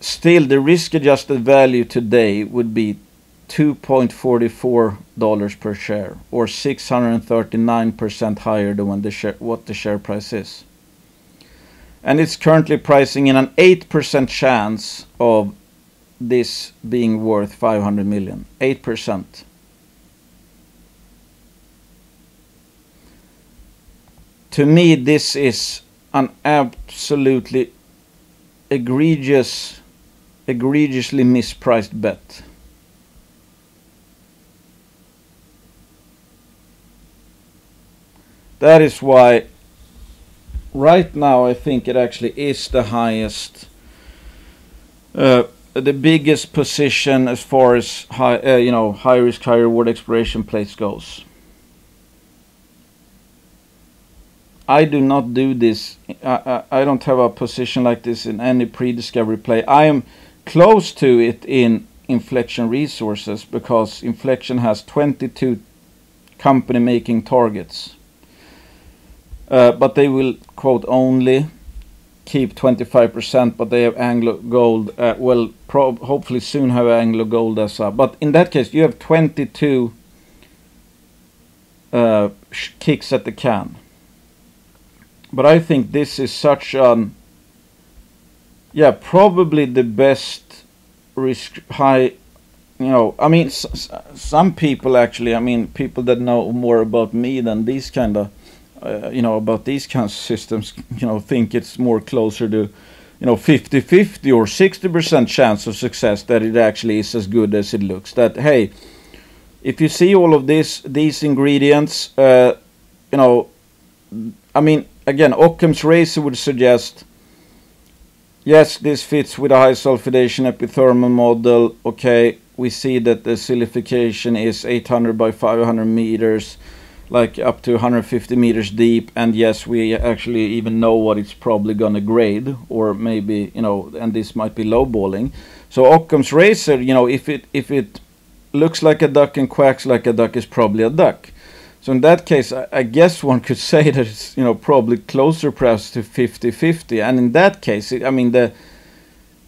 still the risk-adjusted value today would be $2.44 per share, or 639% higher than what the share price is. And it's currently pricing in an 8% chance of this being worth 500 million. 8%. To me, this is an absolutely egregiously mispriced bet. That is why right now I think it actually is the highest, the biggest position as far as high risk, high reward exploration place goes. I do not do this. I don't have a position like this in any pre-discovery play. I am close to it in Inflection Resources, because Inflection has 22 company making targets. But they will, quote, only keep 25%, but they have Anglo Gold, hopefully soon have Anglo Gold as a, but in that case you have 22 kicks at the can. But I think this is such an, probably the best risk high, I mean, some people actually, people that know more about me than these kind of, about these kinds of systems, think it's more closer to, 50-50 or 60% chance of success, that it actually is as good as it looks. That, hey, if you see all of these ingredients, again, Occam's razor would suggest, yes, this fits with a high sulfidation epithermal model. Okay, we see that the silification is 800 by 500 meters, like up to 150 meters deep, and yes, we actually even know what it's probably gonna grade, or maybe, and this might be lowballing. So Occam's razor, if it looks like a duck and quacks like a duck, is probably a duck. So in that case, I guess one could say that it's, probably closer perhaps to 50-50. And in that case, the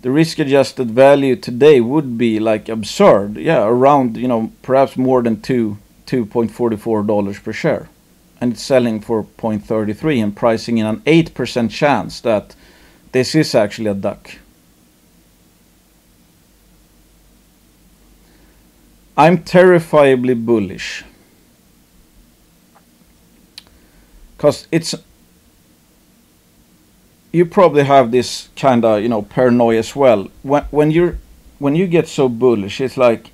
risk-adjusted value today would be like absurd. Yeah, around, perhaps more than $2.44 per share. And it's selling for 0.33 and pricing in an 8% chance that this is actually a duck. I'm terrifiably bullish. Because you probably have this kind of, paranoia as well. When you get so bullish, it's like,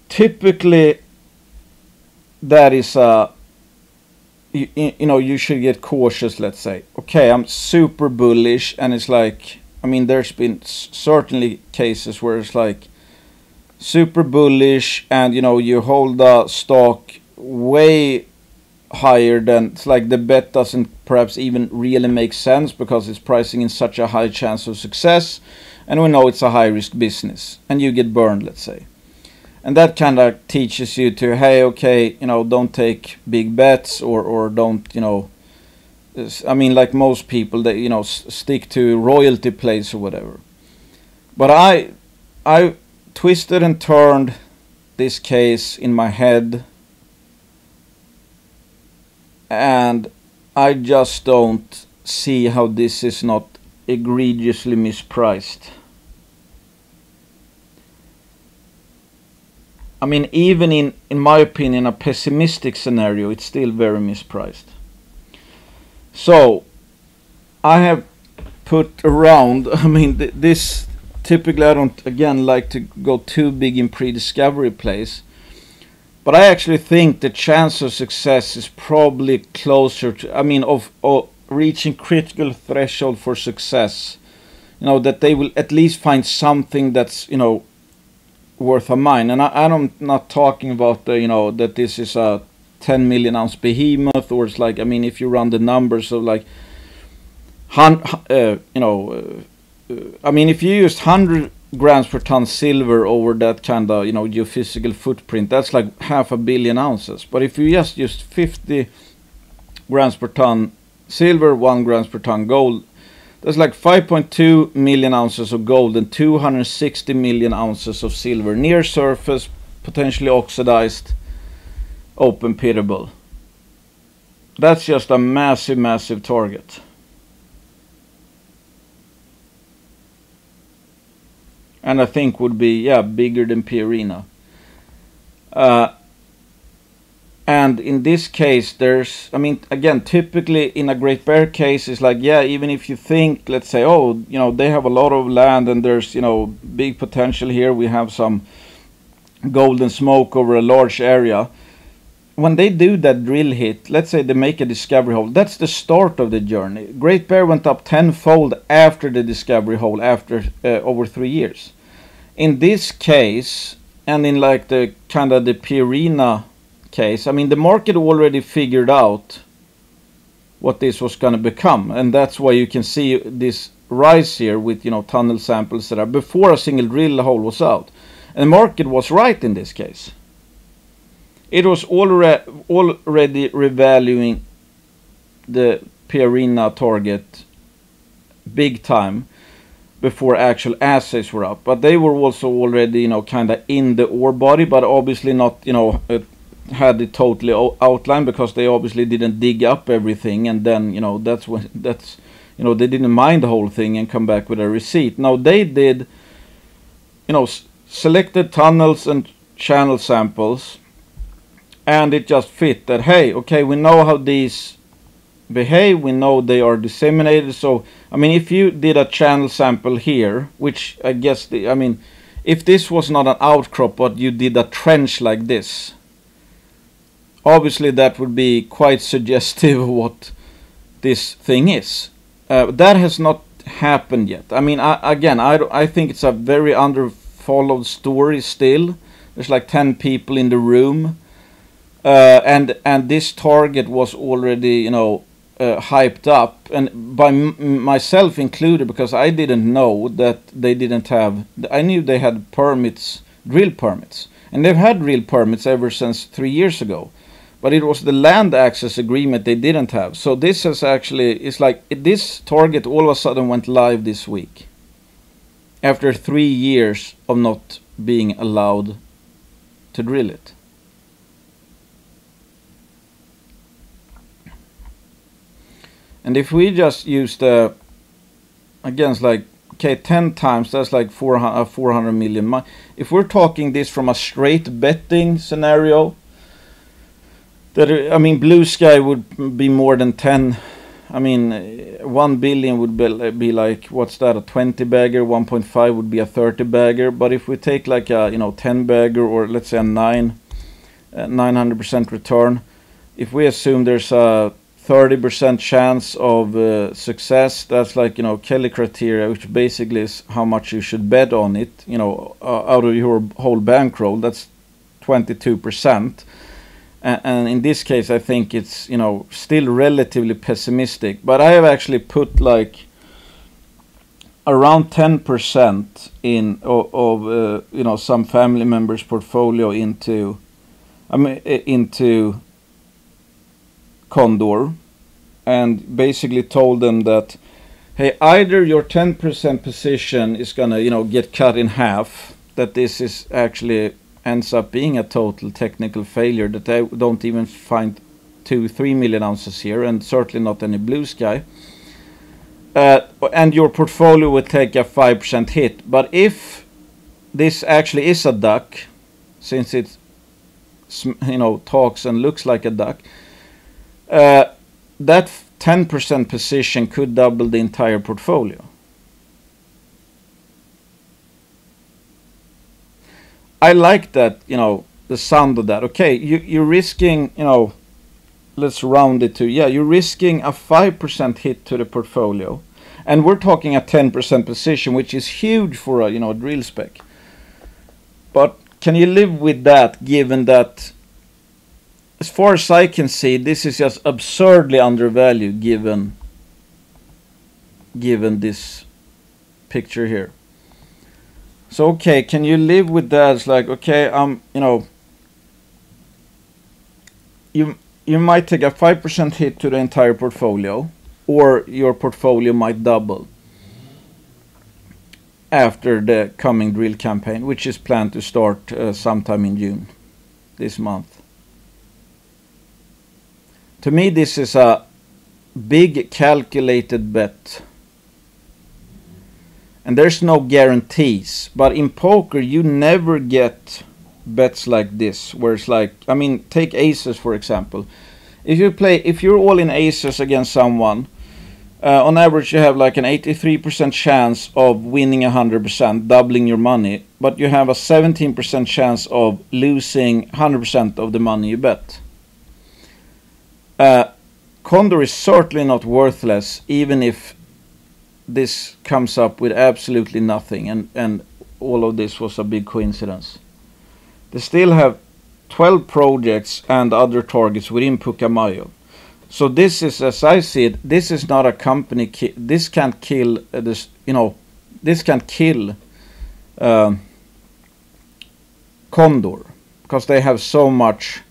typically that is you should get cautious. Let's say, okay, I'm super bullish, and it's like, I mean, there's been certainly cases where it's like super bullish, and you know, you hold the stock way higher than, it's like the bet doesn't perhaps even really make sense because it's pricing in such a high chance of success, and we know it's a high risk business, and you get burned, let's say. And that kind of teaches you to, hey, okay, you know, don't take big bets, or don't, you know, I mean, like most people, they, you know, stick to royalty plays or whatever. But I twisted and turned this case in my head, and I just don't see how this is not egregiously mispriced. I mean, even in my opinion, a pessimistic scenario, it's still very mispriced. So I have put around, I mean, this typically I don't, again, like to go too big in pre-discovery plays, but I actually think the chance of success is probably closer to, I mean, of reaching critical threshold for success, you know, that they will at least find something that's, you know, worth a mine. And I'm not talking about the, you know, that this is a 10 million ounce behemoth, or it's like, I mean, if you run the numbers of like, you know, I mean, if you used 100 grams per ton silver over that kind of, you know, geophysical footprint, that's like 500 million ounces. But if you just used 50 grams per ton silver, 1 grams per ton gold, that's like 5.2 million ounces of gold and 260 million ounces of silver, near surface, potentially oxidized, open pitable. That's just a massive target. And I think would be, yeah, bigger than Pierina. And in this case, there's, I mean, again, typically in a Great Bear case, it's like, yeah, even if you think, let's say, oh, you know, they have a lot of land and there's, you know, big potential here, we have some golden smoke over a large area. When they do that drill hit, let's say they make a discovery hole, that's the start of the journey. Great Bear went up tenfold after the discovery hole, after over 3 years. In this case, and in like the kind of the Pierina case, I mean, the market already figured out what this was going to become, and that's why you can see this rise here with, you know, tunnel samples that are before a single drill hole was out. And the market was right in this case. It was already revaluing the Pierina target big time before actual assays were up. But they were also already, you know, kind of in the ore body, but obviously not, you know, had it totally outlined, because they obviously didn't dig up everything, and then, you know, that's you know, they didn't mine the whole thing and come back with a receipt. Now they did, you know, selected tunnels and channel samples, and it just fit that, hey, okay, we know how these behave, we know they are disseminated. So I mean, if you did a channel sample here, which I guess I mean, if this was not an outcrop but you did a trench like this, obviously that would be quite suggestive of what this thing is. That has not happened yet. I mean, I think it's a very underfollowed story still. There's like 10 people in the room. And this target was already, you know, hyped up, and by myself included, because I didn't know that they didn't have. I knew they had permits, drill permits, and they've had drill permits ever since 3 years ago. But it was the land access agreement they didn't have. So this is actually, it's like this target all of a sudden went live this week, after 3 years of not being allowed to drill it. And if we just use the, again, it's like, okay, 10 times, that's like 400 million. If we're talking this from a straight betting scenario, that, I mean, blue sky would be more than 10. I mean, 1 billion would be like, what's that, a 20 bagger, 1.5 would be a 30 bagger. But if we take like a, you know, 10 bagger, or let's say a 900% return, if we assume there's a 30% chance of success. That's like, you know, Kelly criteria, which basically is how much you should bet on it, you know, out of your whole bankroll. That's 22%. And in this case, I think it's, you know, still relatively pessimistic. But I have actually put like around 10% in of you know, some family members' portfolio into Condor, and basically told them that, hey, either your 10% position is gonna, you know, get cut in half, that this is actually ends up being a total technical failure, that they don't even find 2-3 million ounces here, and certainly not any blue sky, and your portfolio will take a 5% hit. But if this actually is a duck, since it, you know, talks and looks like a duck, that 10% position could double the entire portfolio. I like that, you know, the sound of that. Okay, you're risking, you know, let's round it to, yeah, you're risking a 5% hit to the portfolio, and we're talking a 10% position, which is huge for a, you know, drill spec. But can you live with that, given that, as far as I can see, this is just absurdly undervalued given this picture here? So okay, can you live with that? It's like, okay, you know, you might take a 5% hit to the entire portfolio, or your portfolio might double after the coming drill campaign, which is planned to start sometime in June this month. To me, this is a big calculated bet. And there's no guarantees. But in poker, you never get bets like this, where it's like, I mean, take aces, for example. If you're all in aces against someone, on average you have like an 83% chance of winning 100%, doubling your money. But you have a 17% chance of losing 100% of the money you bet. Condor is certainly not worthless, even if this comes up with absolutely nothing, and all of this was a big coincidence. They still have 12 projects and other targets within Pucamayo. So this is, as I see it, this is not a company. This can't kill this. You know, this can't kill Condor, because they have so much.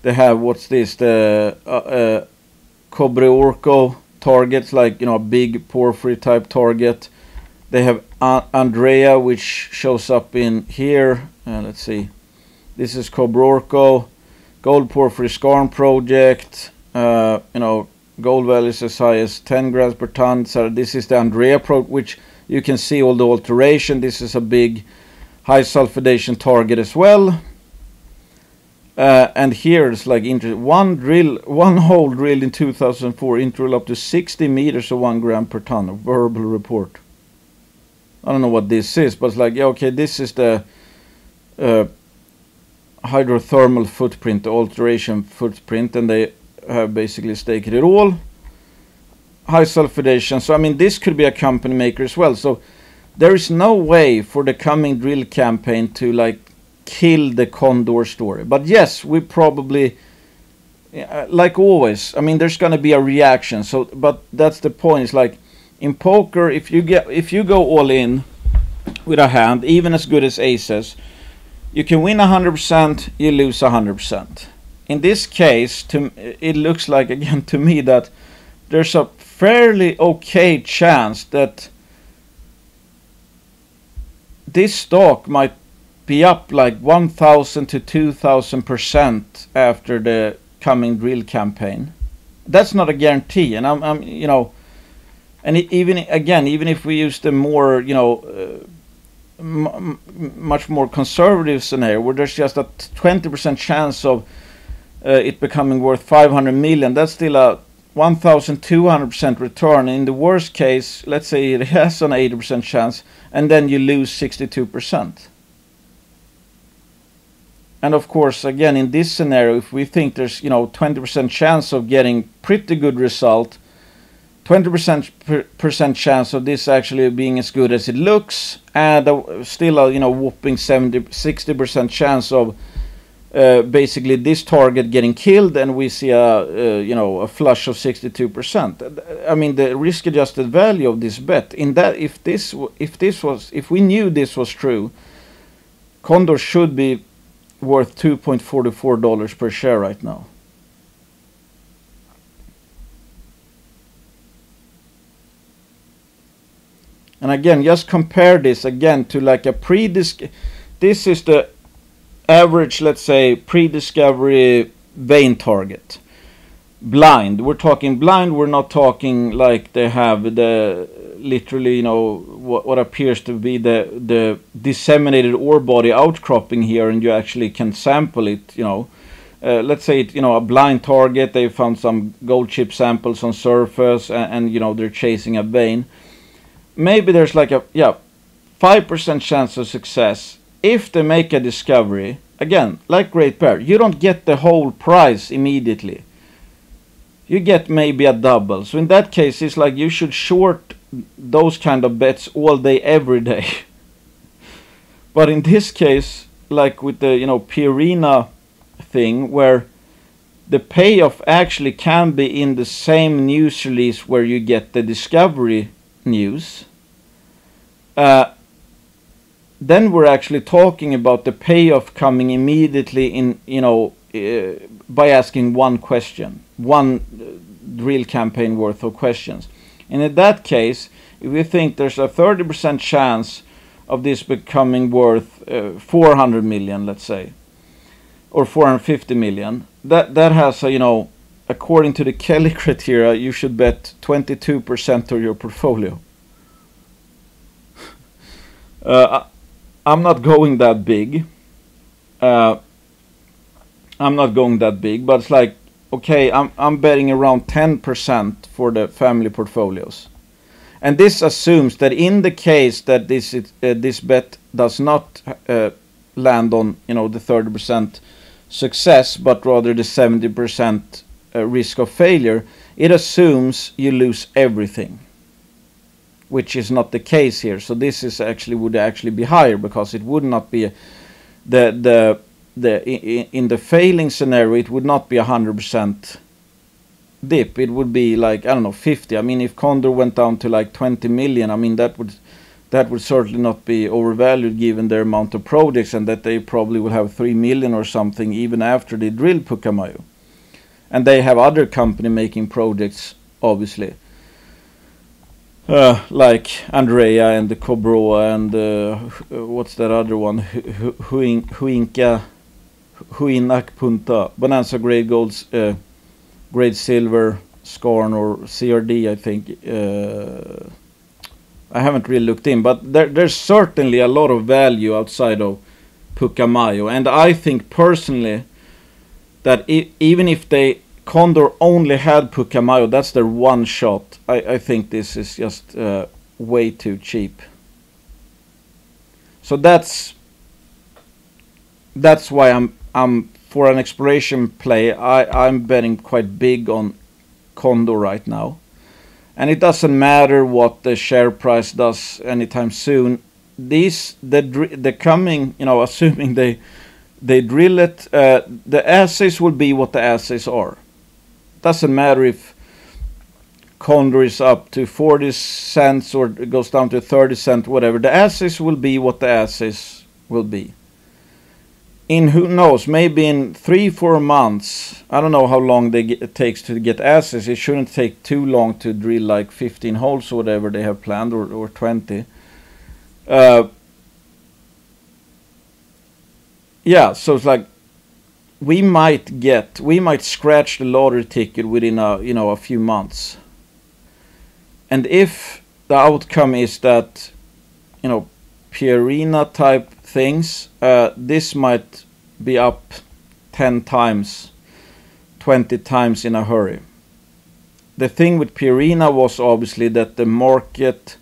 They have, what's this, the Cobre Orco targets, like, you know, a big porphyry type target. They have Andrea, which shows up in here. Let's see. This is Cobre Orco, gold porphyry skarn project. You know, gold values as high as 10 grams per ton. So this is the Andrea which you can see all the alteration. This is a big high sulfidation target as well. And here it's like one hole drilled in 2004, interval up to 60 meters or 1 gram per ton, a verbal report. I don't know what this is, but it's like, yeah, okay, this is the hydrothermal footprint, the alteration footprint, and they have basically staked it all. High sulfidation. So I mean, this could be a company maker as well. So there is no way for the coming drill campaign to like kill the Condor story. But yes, we probably, like always, I mean, there's going to be a reaction. So, but that's the point. It's like in poker, if you go all in with a hand, even as good as aces, you can win 100%, you lose 100%. In this case, it looks like, again, to me, that there's a fairly okay chance that this stock might be up like 1,000 to 2,000% after the coming drill campaign. That's not a guarantee, and I'm you know, and even if we use the more, you know, much more conservative scenario, where there's just a 20% chance of it becoming worth 500 million, that's still a 1,200% return. In the worst case, let's say it has an 80% chance, and then you lose 62%. And of course, again, in this scenario, if we think there's 20% chance of getting pretty good result, 20% chance of this actually being as good as it looks, and still a whopping 60% chance of basically this target getting killed, and we see a flush of 62%. I mean, the risk-adjusted value of this bet, in that if we knew this was true, Condor should be worth $2.44 per share right now. And again, just compare this again to like a this is the average, let's say, pre-discovery vein target. Blind. We're talking blind. We're not talking like they have the literally, what appears to be the disseminated ore body outcropping here, and you actually can sample it. Let's say a blind target. They found some gold chip samples on surface, and they're chasing a vein. Maybe there's like a 5% chance of success if they make a discovery. Again, like Great Bear, you don't get the whole price immediately. You get maybe a double. So in that case, it's like you should short those kind of bets all day, every day. But in this case, like with the Pierina thing, where the payoff actually can be in the same news release where you get the discovery news, then we're actually talking about the payoff coming immediately in by asking one question, one drill campaign worth of questions. And in that case, if we think there's a 30% chance of this becoming worth 400 million, let's say, or 450 million, that has a according to the Kelly criteria, you should bet 22% of your portfolio. I'm not going that big. But it's like, okay, I'm betting around 10% for the family portfolios, and this assumes that in the case that this bet does not land on the 30% success, but rather the 70% risk of failure, it assumes you lose everything, which is not the case here. So this is would actually be higher, because it would not be in the failing scenario, it would not be 100% dip. It would be like, I don't know, 50. I mean, if Condor went down to like 20 million, I mean, that would certainly not be overvalued given their amount of projects, and that they probably will have 3 million or something even after they drill Pucamayo. And they have other company making projects, obviously. Like Andrea and the Cobroa and what's that other one? Huinak Punta, Bonanza Grade Golds, Grade Silver, Skarn, or CRD, I think. I haven't really looked in, but there's certainly a lot of value outside of Pucamayo, and I think personally that even if Condor only had Pucamayo, that's their one shot. I think this is just way too cheap. So that's why I'm for an exploration play. I'm betting quite big on Condor right now, and it doesn't matter what the share price does anytime soon. The coming, assuming they drill it, the assays will be what the assays are. Doesn't matter if Condor is up to 40 cents or it goes down to 30 cents, whatever. The assays will be what the assays will be. In who knows, maybe in 3-4 months, I don't know how long it takes to get assays. It shouldn't take too long to drill like 15 holes or whatever they have planned, or 20. Yeah, so it's like we might scratch the lottery ticket within a few months. And if the outcome is that Pierina type things, this might be up 10 times, 20 times in a hurry. The thing with Pierina was obviously that the market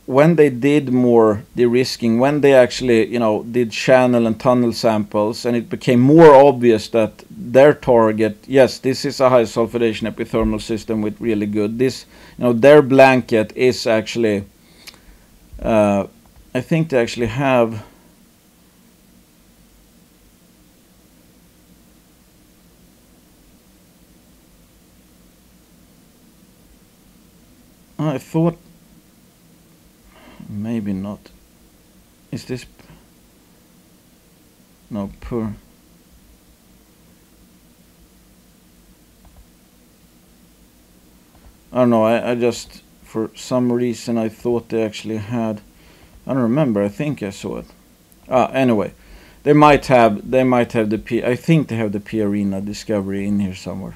when they did more de-risking, when they actually, you know, did channel and tunnel samples, and it became more obvious that their target, yes, this is a high sulfidation epithermal system with really good, this, you know, their blanket is actually, I think they actually have, I thought, maybe not. Is this, no, per, I don't know, I just, for some reason I thought they actually had, I don't remember, I think I saw it. Anyway, they might have the P, I think they have the P Arena discovery in here somewhere.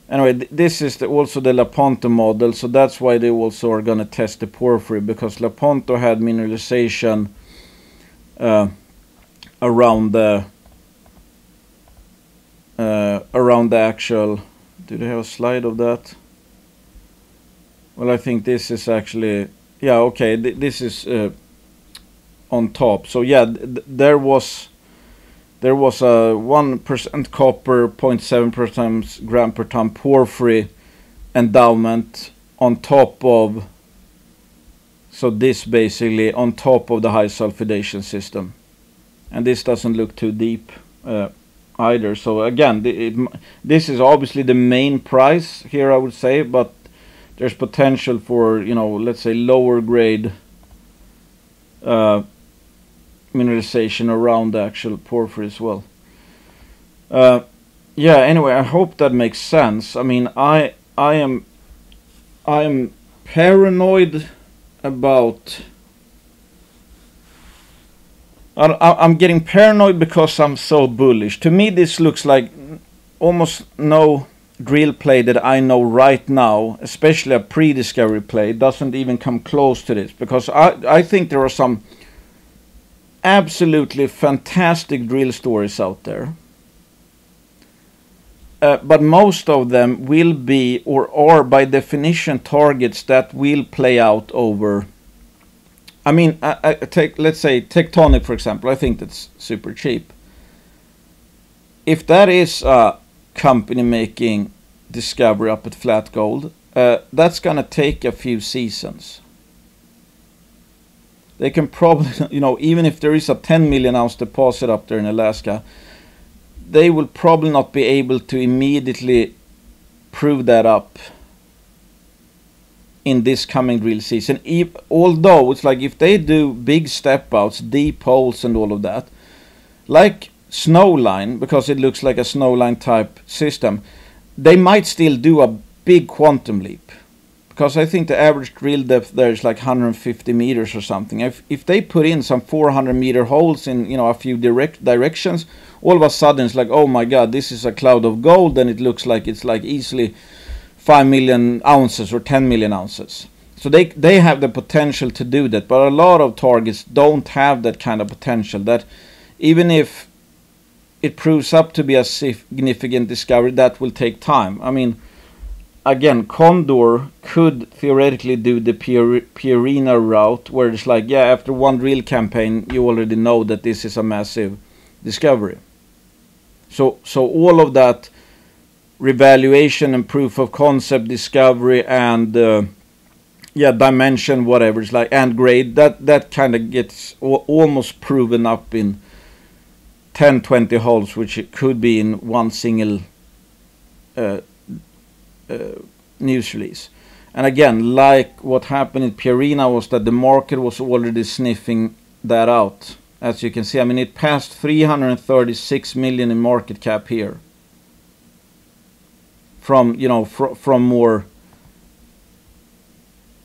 Anyway, this is also the Lepanto model, so that's why they also are going to test the porphyry, because Lepanto had mineralization around the actual. Do they have a slide of that? Well, I think this is actually, yeah, okay, this is on top. So yeah, there was a 1% copper, 0.7% gram per ton porphyry endowment on top of, so this basically on top of the high sulfidation system. And this doesn't look too deep either. So again, this is obviously the main price here, I would say, but there's potential for, you know, let's say lower grade mineralization around the actual porphyry as well. Yeah, anyway, I hope that makes sense. I mean, I am paranoid about, I'm getting paranoid because I'm so bullish. To me, this looks like almost no drill play that I know right now, especially a pre-discovery play, doesn't even come close to this, because I think there are some absolutely fantastic drill stories out there, but most of them will be, or are by definition, targets that will play out over, I mean, let's say Tectonic, for example. I think that's super cheap. If that is a company making discovery up at flat gold, that's gonna take a few seasons. They can probably, you know, even if there is a 10 million ounce deposit up there in Alaska, they will probably not be able to immediately prove that up in this coming drill season. Although it's like, if they do big step outs, deep holes and all of that, like Snowline, because it looks like a Snowline type system, they might still do a big quantum leap. Because I think the average drill depth there is like 150 meters or something. If they put in some 400 meter holes in, you know, a few directions, all of a sudden it's like, oh my god, this is a cloud of gold, and it looks like it's like easily 5 million ounces or 10 million ounces. So they have the potential to do that, but a lot of targets don't have that kind of potential. That even if it proves up to be a significant discovery, that will take time. I mean, again, Condor could theoretically do the Pierina route, where it's like, yeah, after one drill campaign, you already know that this is a massive discovery. So all of that revaluation and proof of concept discovery and dimension, whatever, it's like, and grade, that kind of gets almost proven up in 10-20 holes, which it could be in one single news release. And again, like what happened in Pierina, was that the market was already sniffing that out. As you can see, I mean, it passed 336 million in market cap here from, you know, from more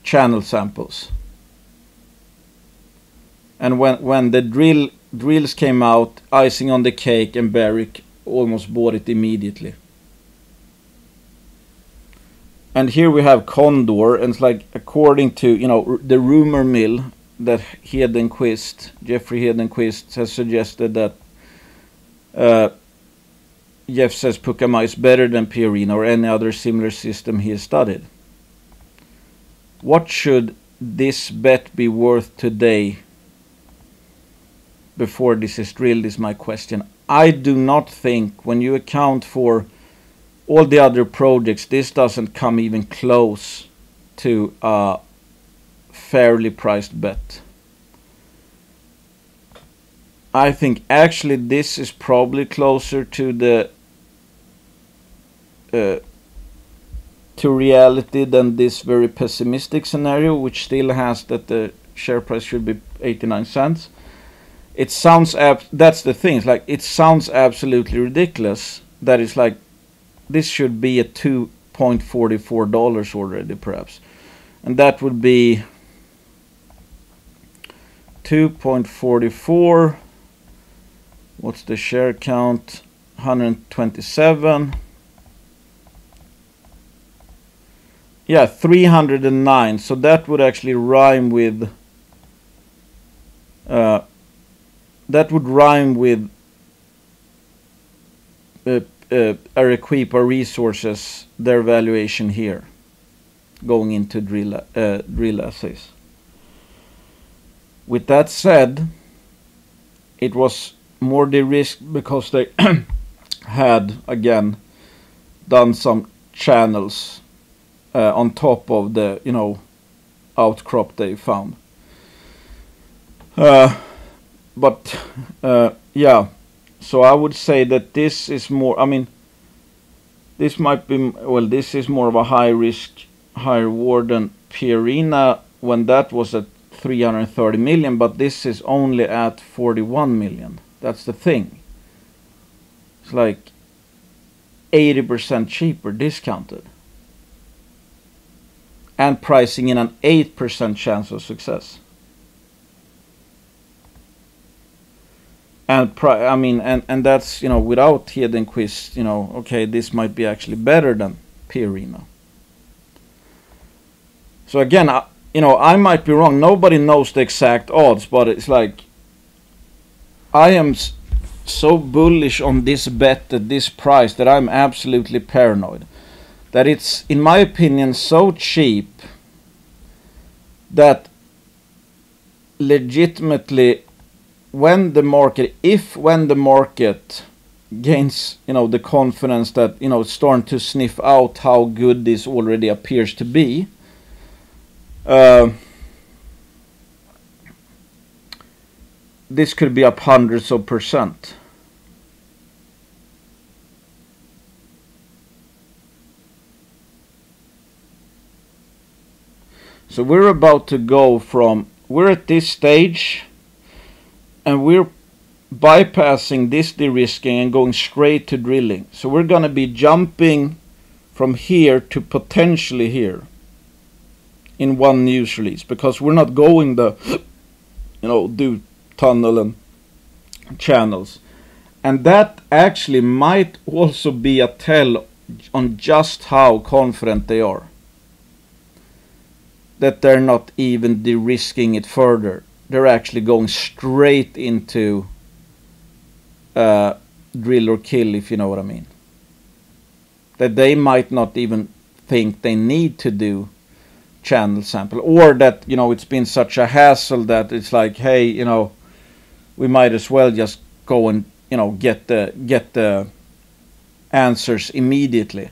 channel samples. And when the drills came out, icing on the cake, and Barrick almost bought it immediately. And here we have Condor, and it's like, according to, you know, the rumor mill, that Jeffrey Hedenquist has suggested that Jeff says Pucama is better than Pierina or any other similar system he has studied. What should this bet be worth today before this is drilled is my question. I do not think, when you account for all the other projects, this doesn't come even close to a fairly priced bet. I think actually this is probably closer to the to reality than this very pessimistic scenario, which still has that the share price should be 89 cents. It sounds that's the thing. It's like, it sounds absolutely ridiculous that it's like this should be at $2.44 already, perhaps, and that would be 2.44. What's the share count? 127. Yeah, 309. So that would actually rhyme with Condor Resources, their valuation here, going into drill assays. With that said, it was more de-risked because they had again done some channels on top of the outcrop they found. Yeah, so I would say that this is more, I mean, this might be, well, this is more of a high risk, high reward than Pierina when that was at 330 million, but this is only at 41 million. That's the thing. It's like 80% cheaper, discounted, and pricing in an 8% chance of success. And and that's, without Hedenquist, okay, this might be actually better than Pierina. So again, I might be wrong. Nobody knows the exact odds, but it's like, I am so bullish on this bet at this price that I'm absolutely paranoid. That it's, in my opinion, so cheap that legitimately when the market gains, the confidence that, it's starting to sniff out how good this already appears to be, this could be up hundreds of percent. So we're about to go we're at this stage and we're bypassing this de-risking and going straight to drilling. So we're going to be jumping from here to potentially here in one news release, because we're not going the, do tunnel and channels. And that actually might also be a tell on just how confident they are. That they're not even de-risking it further. They're actually going straight into drill or kill, if you know what I mean. That they might not even think they need to do channel sample, or that, it's been such a hassle that it's like, hey, we might as well just go and, get the answers immediately.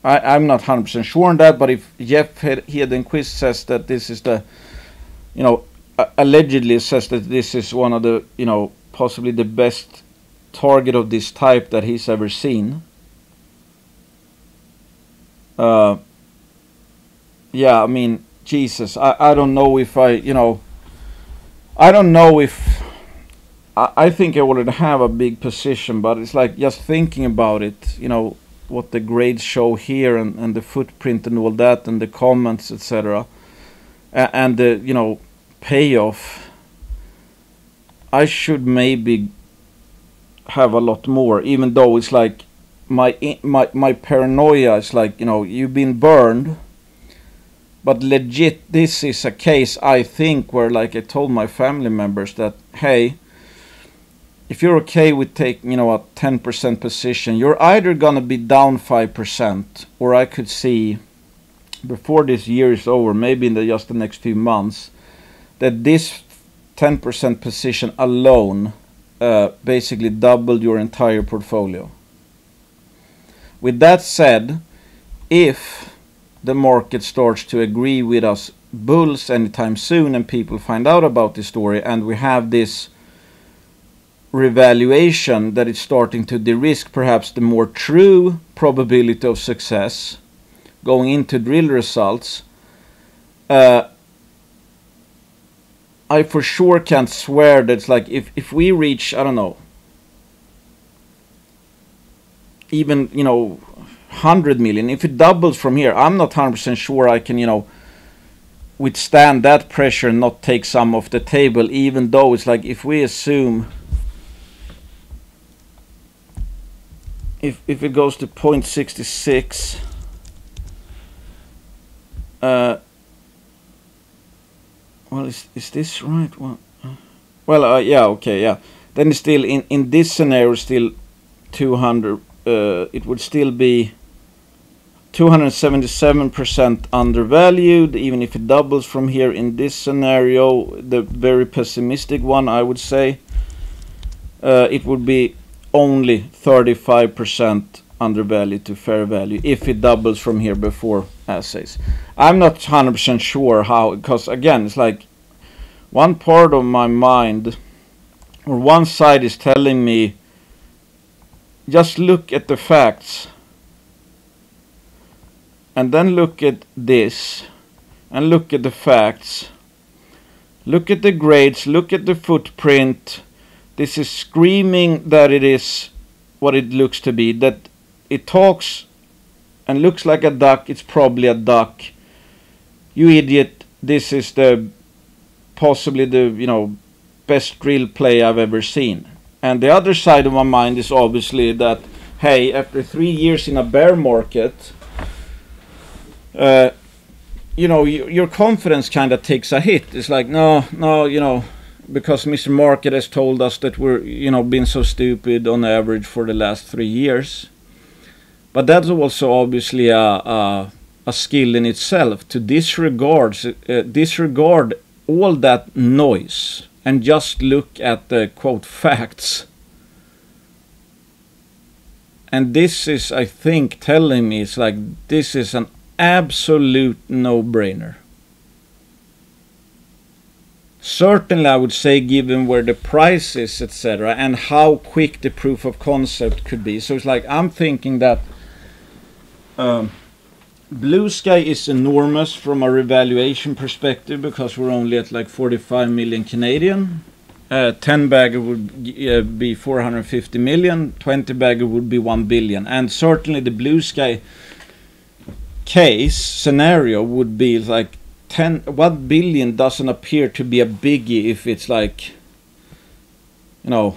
I'm not 100% sure on that, but if Jeff Hedenquist says that this is the, allegedly says that this is one of the, possibly the best target of this type that he's ever seen. Yeah, I mean, Jesus, I don't know if I don't know if, I think I already have a big position, but it's like just thinking about it, what the grades show here and the footprint and all that and the comments, etc. And the, payoff, I should maybe have a lot more, even though it's like my paranoia is like, you've been burned. But legit, this is a case, I think, where, like I told my family members that, hey, if you're okay with taking, a 10% position, you're either going to be down 5%, or I could see before this year is over, maybe in just the next few months, that this 10% position alone basically doubled your entire portfolio. With that said, if the market starts to agree with us bulls anytime soon and people find out about this story and we have this revaluation that it's starting to de-risk perhaps the more true probability of success going into drill results, I for sure can't swear that it's like if we reach, I don't know, even 100 million, if it doubles from here, I'm not 100% sure I can withstand that pressure and not take some off the table, even though it's like if we assume if it goes to 0.66, well, is this right? Well, yeah, okay, yeah. Then it's still in this scenario still 200. It would still be 277% undervalued, even if it doubles from here in this scenario. The very pessimistic one, I would say, it would be only 35% undervalued to fair value if it doubles from here before assays. I'm not 100% sure how, because again, it's like one part of my mind or one side is telling me just look at the facts and then look at this and look at the facts, look at the grades, look at the footprint. This is screaming that it is what it looks to be, that it talks and looks like a duck, it's probably a duck. You idiot, this is possibly the best drill play I've ever seen. And the other side of my mind is obviously that, hey, after 3 years in a bear market, your confidence kind of takes a hit. It's like, no, because Mr. Market has told us that we're, been so stupid on average for the last 3 years. But that's also obviously a skill in itself to disregard all that noise and just look at the quote facts. And this is, I think, telling me it's like this is an absolute no-brainer. Certainly, I would say, given where the price is, etc., and how quick the proof of concept could be. So it's like I'm thinking that Blue Sky is enormous from a revaluation perspective because we're only at like 45 million Canadian. 10 bagger would be 450 million. 20 bagger would be 1 billion. And certainly the Blue Sky case scenario would be like 1 billion doesn't appear to be a biggie if it's like, I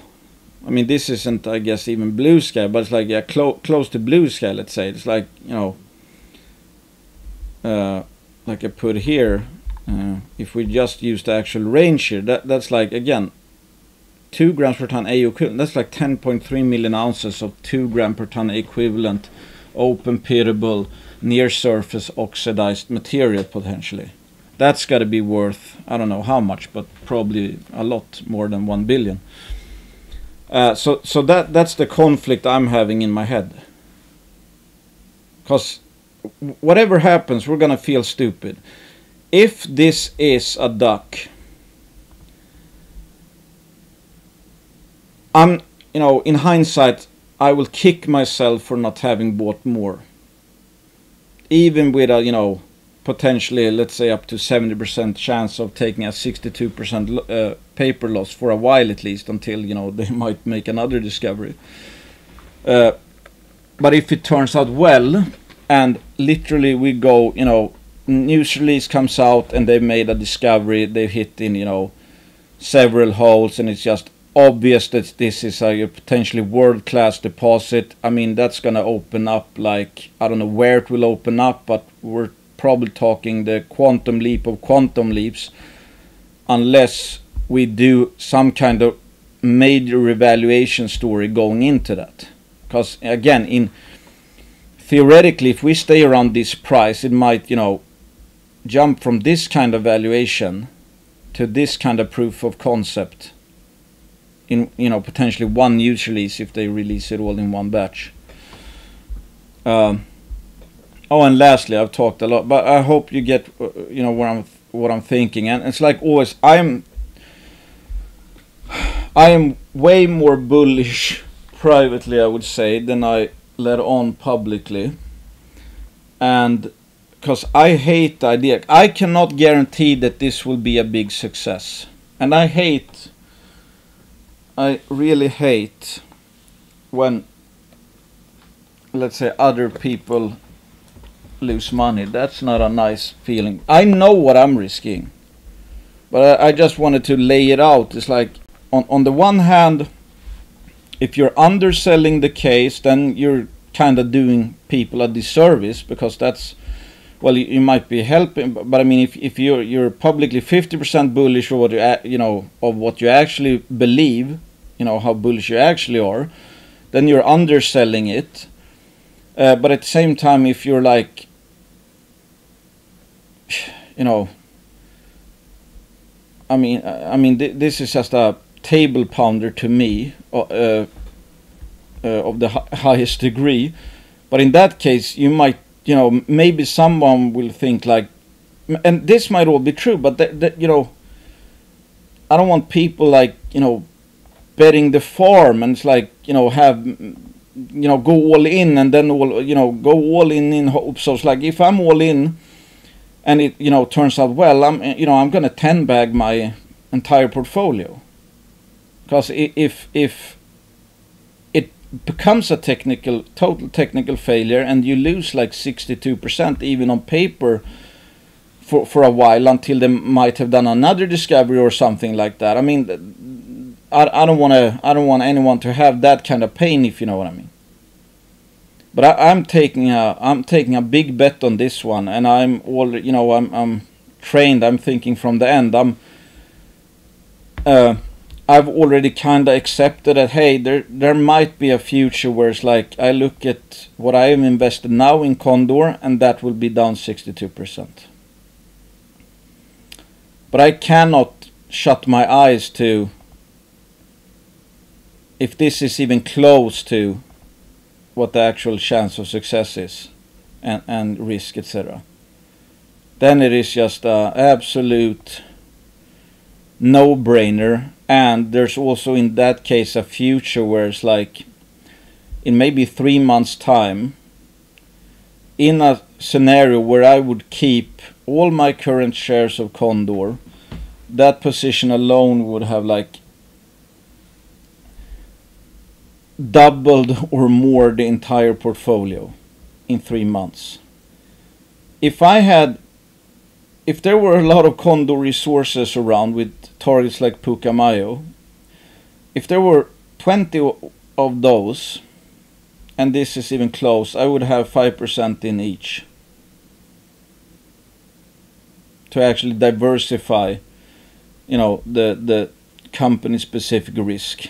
mean, this isn't, I guess, even Blue Sky, but it's like, yeah, close to Blue Sky, let's say. It's like, like I put here, if we just use the actual range here, that's like, again, 2 grams per ton AU equivalent. That's like 10.3 million ounces of 2 gram per ton equivalent open pitable near surface oxidized material potentially. That's got to be worth, I don't know how much, but probably a lot more than 1 billion. So that's the conflict I'm having in my head. Because whatever happens, we're gonna feel stupid. If this is a duck, in hindsight, I will kick myself for not having bought more. Even with a, potentially, let's say, up to 70% chance of taking a 62% paper loss for a while at least, until, they might make another discovery. But if it turns out well, and literally we go, news release comes out and they've made a discovery, they've hit in, several holes, and it's just obvious that this is a potentially world-class deposit. I mean, that's going to open up, like, I don't know where it will open up, but we're probably talking the quantum leap of quantum leaps, unless we do some kind of major revaluation story going into that. Because again, in theoretically, if we stay around this price, it might, you know, jump from this kind of valuation to this kind of proof of concept in, you know, potentially one news release if they release it all in one batch. Oh, and lastly, I've talked a lot, but I hope you get, you know, what I'm thinking. And it's like always, I am way more bullish privately, I would say, than I let on publicly. And because I hate the idea, I cannot guarantee that this will be a big success. And I really hate when, let's say, other people lose money. That's not a nice feeling. I know what I'm risking, but I just wanted to lay it out. It's like, on the one hand, if you're underselling the case, then you're kind of doing people a disservice, because that's, well, you might be helping, but I mean, if you're publicly 50% bullish, or what you know, of what you actually believe, you know, how bullish you actually are, then you're underselling it. But at the same time, if you're like, you know, I mean, this is just a table pounder to me, of the highest degree. But in that case, you might, you know, maybe someone will think like, and this might all be true, but you know, I don't want people like, you know, betting the farm, and it's like, you know, have, you know, go all in and then all, you know, go all in hopes. So it's like, if I'm all in and it, you know, turns out well, I'm going to 10 bag my entire portfolio. Because if it becomes a total technical failure, and you lose like 62% even on paper for a while, until they might have done another discovery or something like that. I mean, I don't want anyone to have that kind of pain, if you know what I mean. But I'm taking a big bet on this one, and I'm trained. I'm thinking from the end. I've already kind of accepted that, hey, there might be a future where it's like, I look at what I have invested now in Condor, and that will be down 62%. But I cannot shut my eyes to, if this is even close to what the actual chance of success is, and risk, etc., then it is just an absolute no-brainer. And there's also in that case a future where it's like, in maybe 3 months' time, in a scenario where I would keep all my current shares of Condor, that position alone would have like doubled or more the entire portfolio in 3 months. If there were a lot of Condor Resources around with targets like Pucamayo, if there were 20 of those, and this is even close, I would have 5% in each to actually diversify, you know, the company specific risk.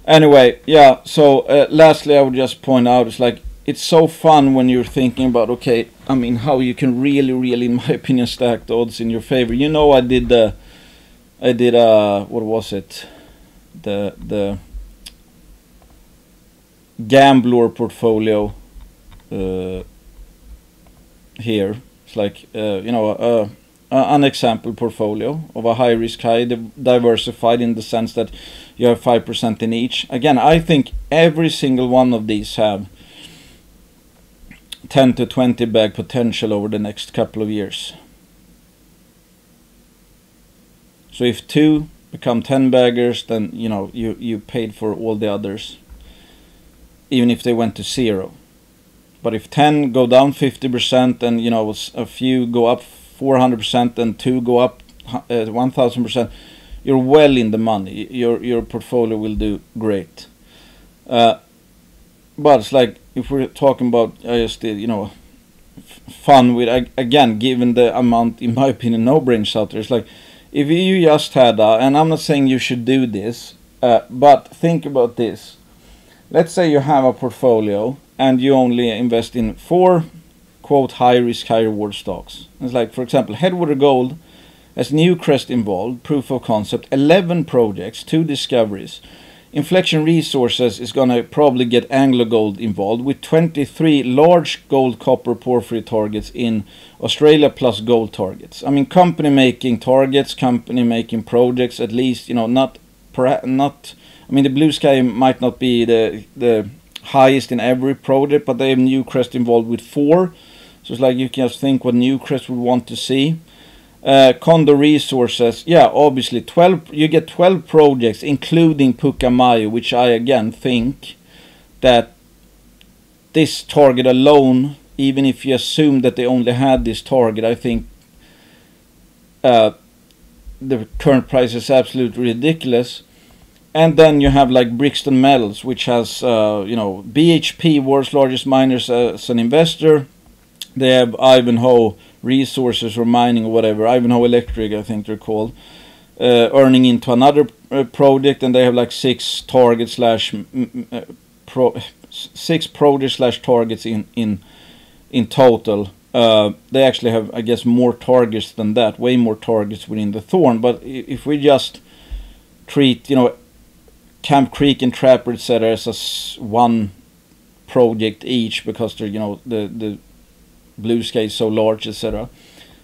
Anyway, yeah, so lastly I would just point out, it's like, it's so fun when you're thinking about, okay, I mean, how you can really, in my opinion, stack the odds in your favor. You know, I did what was it? The gambler portfolio here. It's like, you know, an example portfolio of a high risk, high diversified, in the sense that you have 5% in each. Again, I think every single one of these have 10 to 20 bag potential over the next couple of years. So if 2 become 10 baggers, then, you know, you paid for all the others, even if they went to 0. But if 10 go down 50%, and, you know, a few go up 400% and 2 go up 1000%, you're well in the money. Your portfolio will do great. But it's like, if we're talking about just, you know, fun with, again, given the amount, in my opinion, no brains out there, it's like, if you just had and I'm not saying you should do this, but think about this. Let's say you have a portfolio and you only invest in 4 quote high risk high reward stocks. It's like, for example, Headwater Gold has Newcrest involved, proof of concept, 11 projects, 2 discoveries. Inflection Resources is going to probably get AngloGold involved with 23 large gold copper porphyry targets in Australia plus gold targets. I mean, company making targets, company making projects, at least, you know, not I mean, the blue sky might not be the highest in every project, but they have Newcrest involved with 4. So it's like you can just think what Newcrest would want to see. Condor Resources, yeah, obviously 12. You get 12 projects, including Pucamayo, which I again think that this target alone, even if you assume that they only had this target, I think the current price is absolutely ridiculous. And then you have like Brixton Metals, which has you know, BHP, world's largest miners, as an investor. They have Ivanhoe Resources or Mining or whatever, Ivanhoe Electric I think they're called, earning into another project, and they have like 6 targets slash 6 projects slash targets in total. They actually have, I guess, more targets than that, way more targets within the Thorn. But if we just treat, you know, Camp Creek and Trapper etc. as one project each, because they're, you know, the blue sky is so large etc.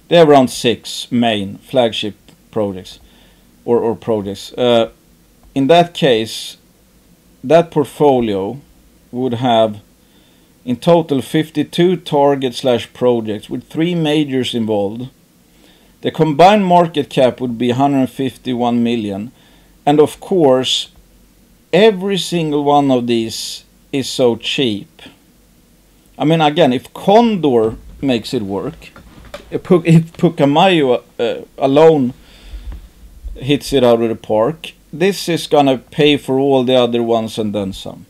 They have around 6 main flagship projects or projects. In that case, that portfolio would have in total 52 target slash projects with 3 majors involved. The combined market cap would be 151 million, and of course every single one of these is so cheap. I mean, again, if Condor makes it work, if Pucamayo alone hits it out of the park, this is gonna pay for all the other ones and then some.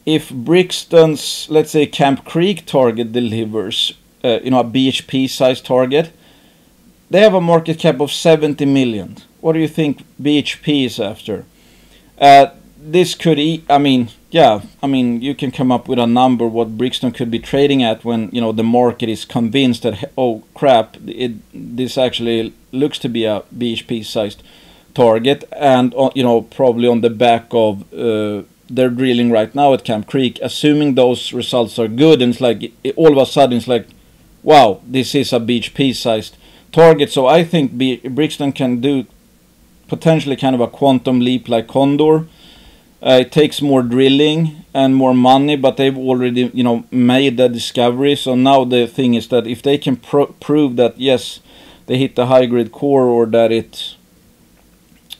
If Brixton's, let's say, Camp Creek target delivers, you know, a BHP size target, they have a market cap of 70 million. What do you think BHP is after? This could, I mean, yeah, I mean, you can come up with a number what Brixton could be trading at when, you know, the market is convinced that, oh crap, this actually looks to be a BHP sized target, and you know, probably on the back of they're drilling right now at Camp Creek, assuming those results are good, and it's like all of a sudden it's like, wow, this is a BHP sized target. So I think Brixton can do potentially kind of a quantum leap like Condor. It takes more drilling and more money, but they've already, you know, made the discovery. So now the thing is that if they can prove that yes, they hit the high grade core, or that it's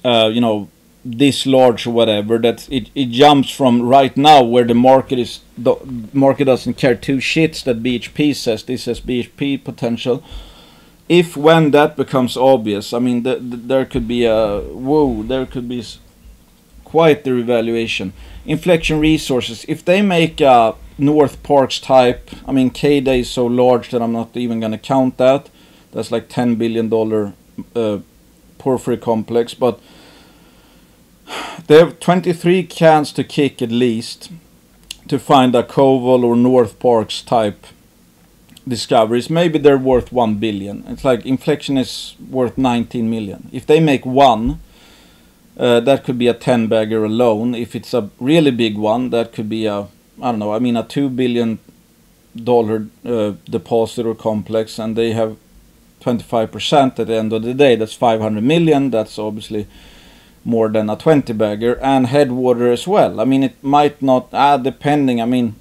you know, this large or whatever, that it jumps from right now where the market doesn't care 2 shits that BHP says this has BHP potential. If when that becomes obvious, I mean, there could be there could be quite the revaluation. Inflection Resources, if they make a North Parks type, I mean, K-Day is so large that I'm not even going to count that. That's like $10 billion porphyry complex, but they have 23 cans to kick at least to find a Koval or North Parks type discoveries. Maybe they're worth 1 billion. It's like Inflection is worth 19 million. If they make one, that could be a 10-bagger alone. If it's a really big one, that could be a, I don't know, I mean, a $2 billion deposit or complex, and they have 25% at the end of the day. That's 500 million. That's obviously more than a 20-bagger. And Headwater as well. I mean, it might not, depending, I mean,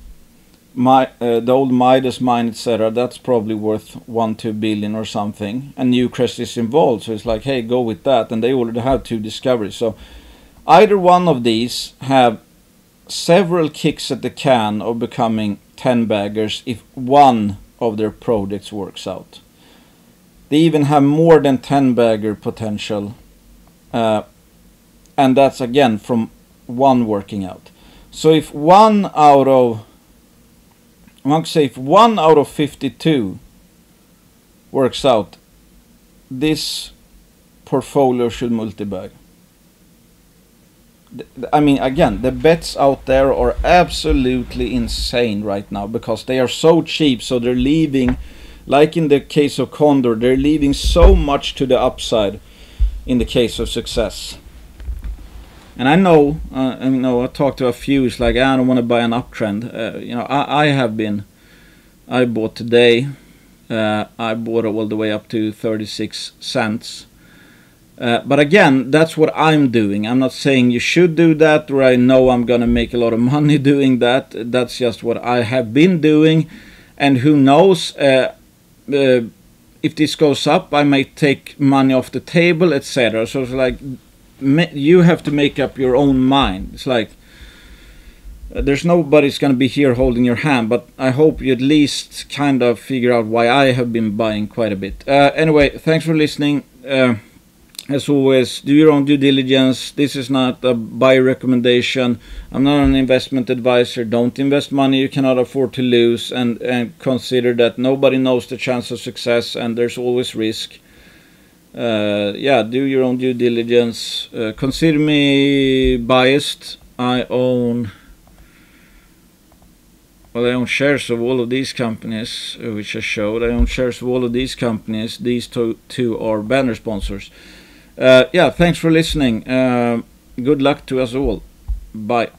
the old Midas mine, etc., that's probably worth 1-2 billion or something, and Newcrest is involved, so it's like, hey, go with that, and they already have 2 discoveries. So either one of these have several kicks at the can of becoming 10-baggers if one of their projects works out. They even have more than 10-bagger potential, and that's again from one working out. So if one out of, I want to say, if 1 out of 52 works out, this portfolio should multi-bag. I mean, again, the bets out there are absolutely insane right now because they are so cheap. So they're leaving, like in the case of Condor, they're leaving so much to the upside in the case of success. And I know, I talked to a few. It's like, I don't want to buy an uptrend. I have been. I bought today. I bought all the way up to 36 cents. But again, that's what I'm doing. I'm not saying you should do that, or I know I'm gonna make a lot of money doing that. That's just what I have been doing. And who knows, if this goes up, I might take money off the table, etc. So it's like, you have to make up your own mind. It's like, there's nobody's gonna be here holding your hand, but I hope you at least kind of figure out why I have been buying quite a bit. Anyway, thanks for listening. As always, do your own due diligence. This is not a buy recommendation. I'm not an investment advisor. Don't invest money you cannot afford to lose, and consider that nobody knows the chance of success and there's always risk. Yeah, do your own due diligence. Consider me biased. I own shares of all of these companies, which I showed. I own shares of all of these companies. These two are banner sponsors. Yeah, thanks for listening. Good luck to us all. Bye.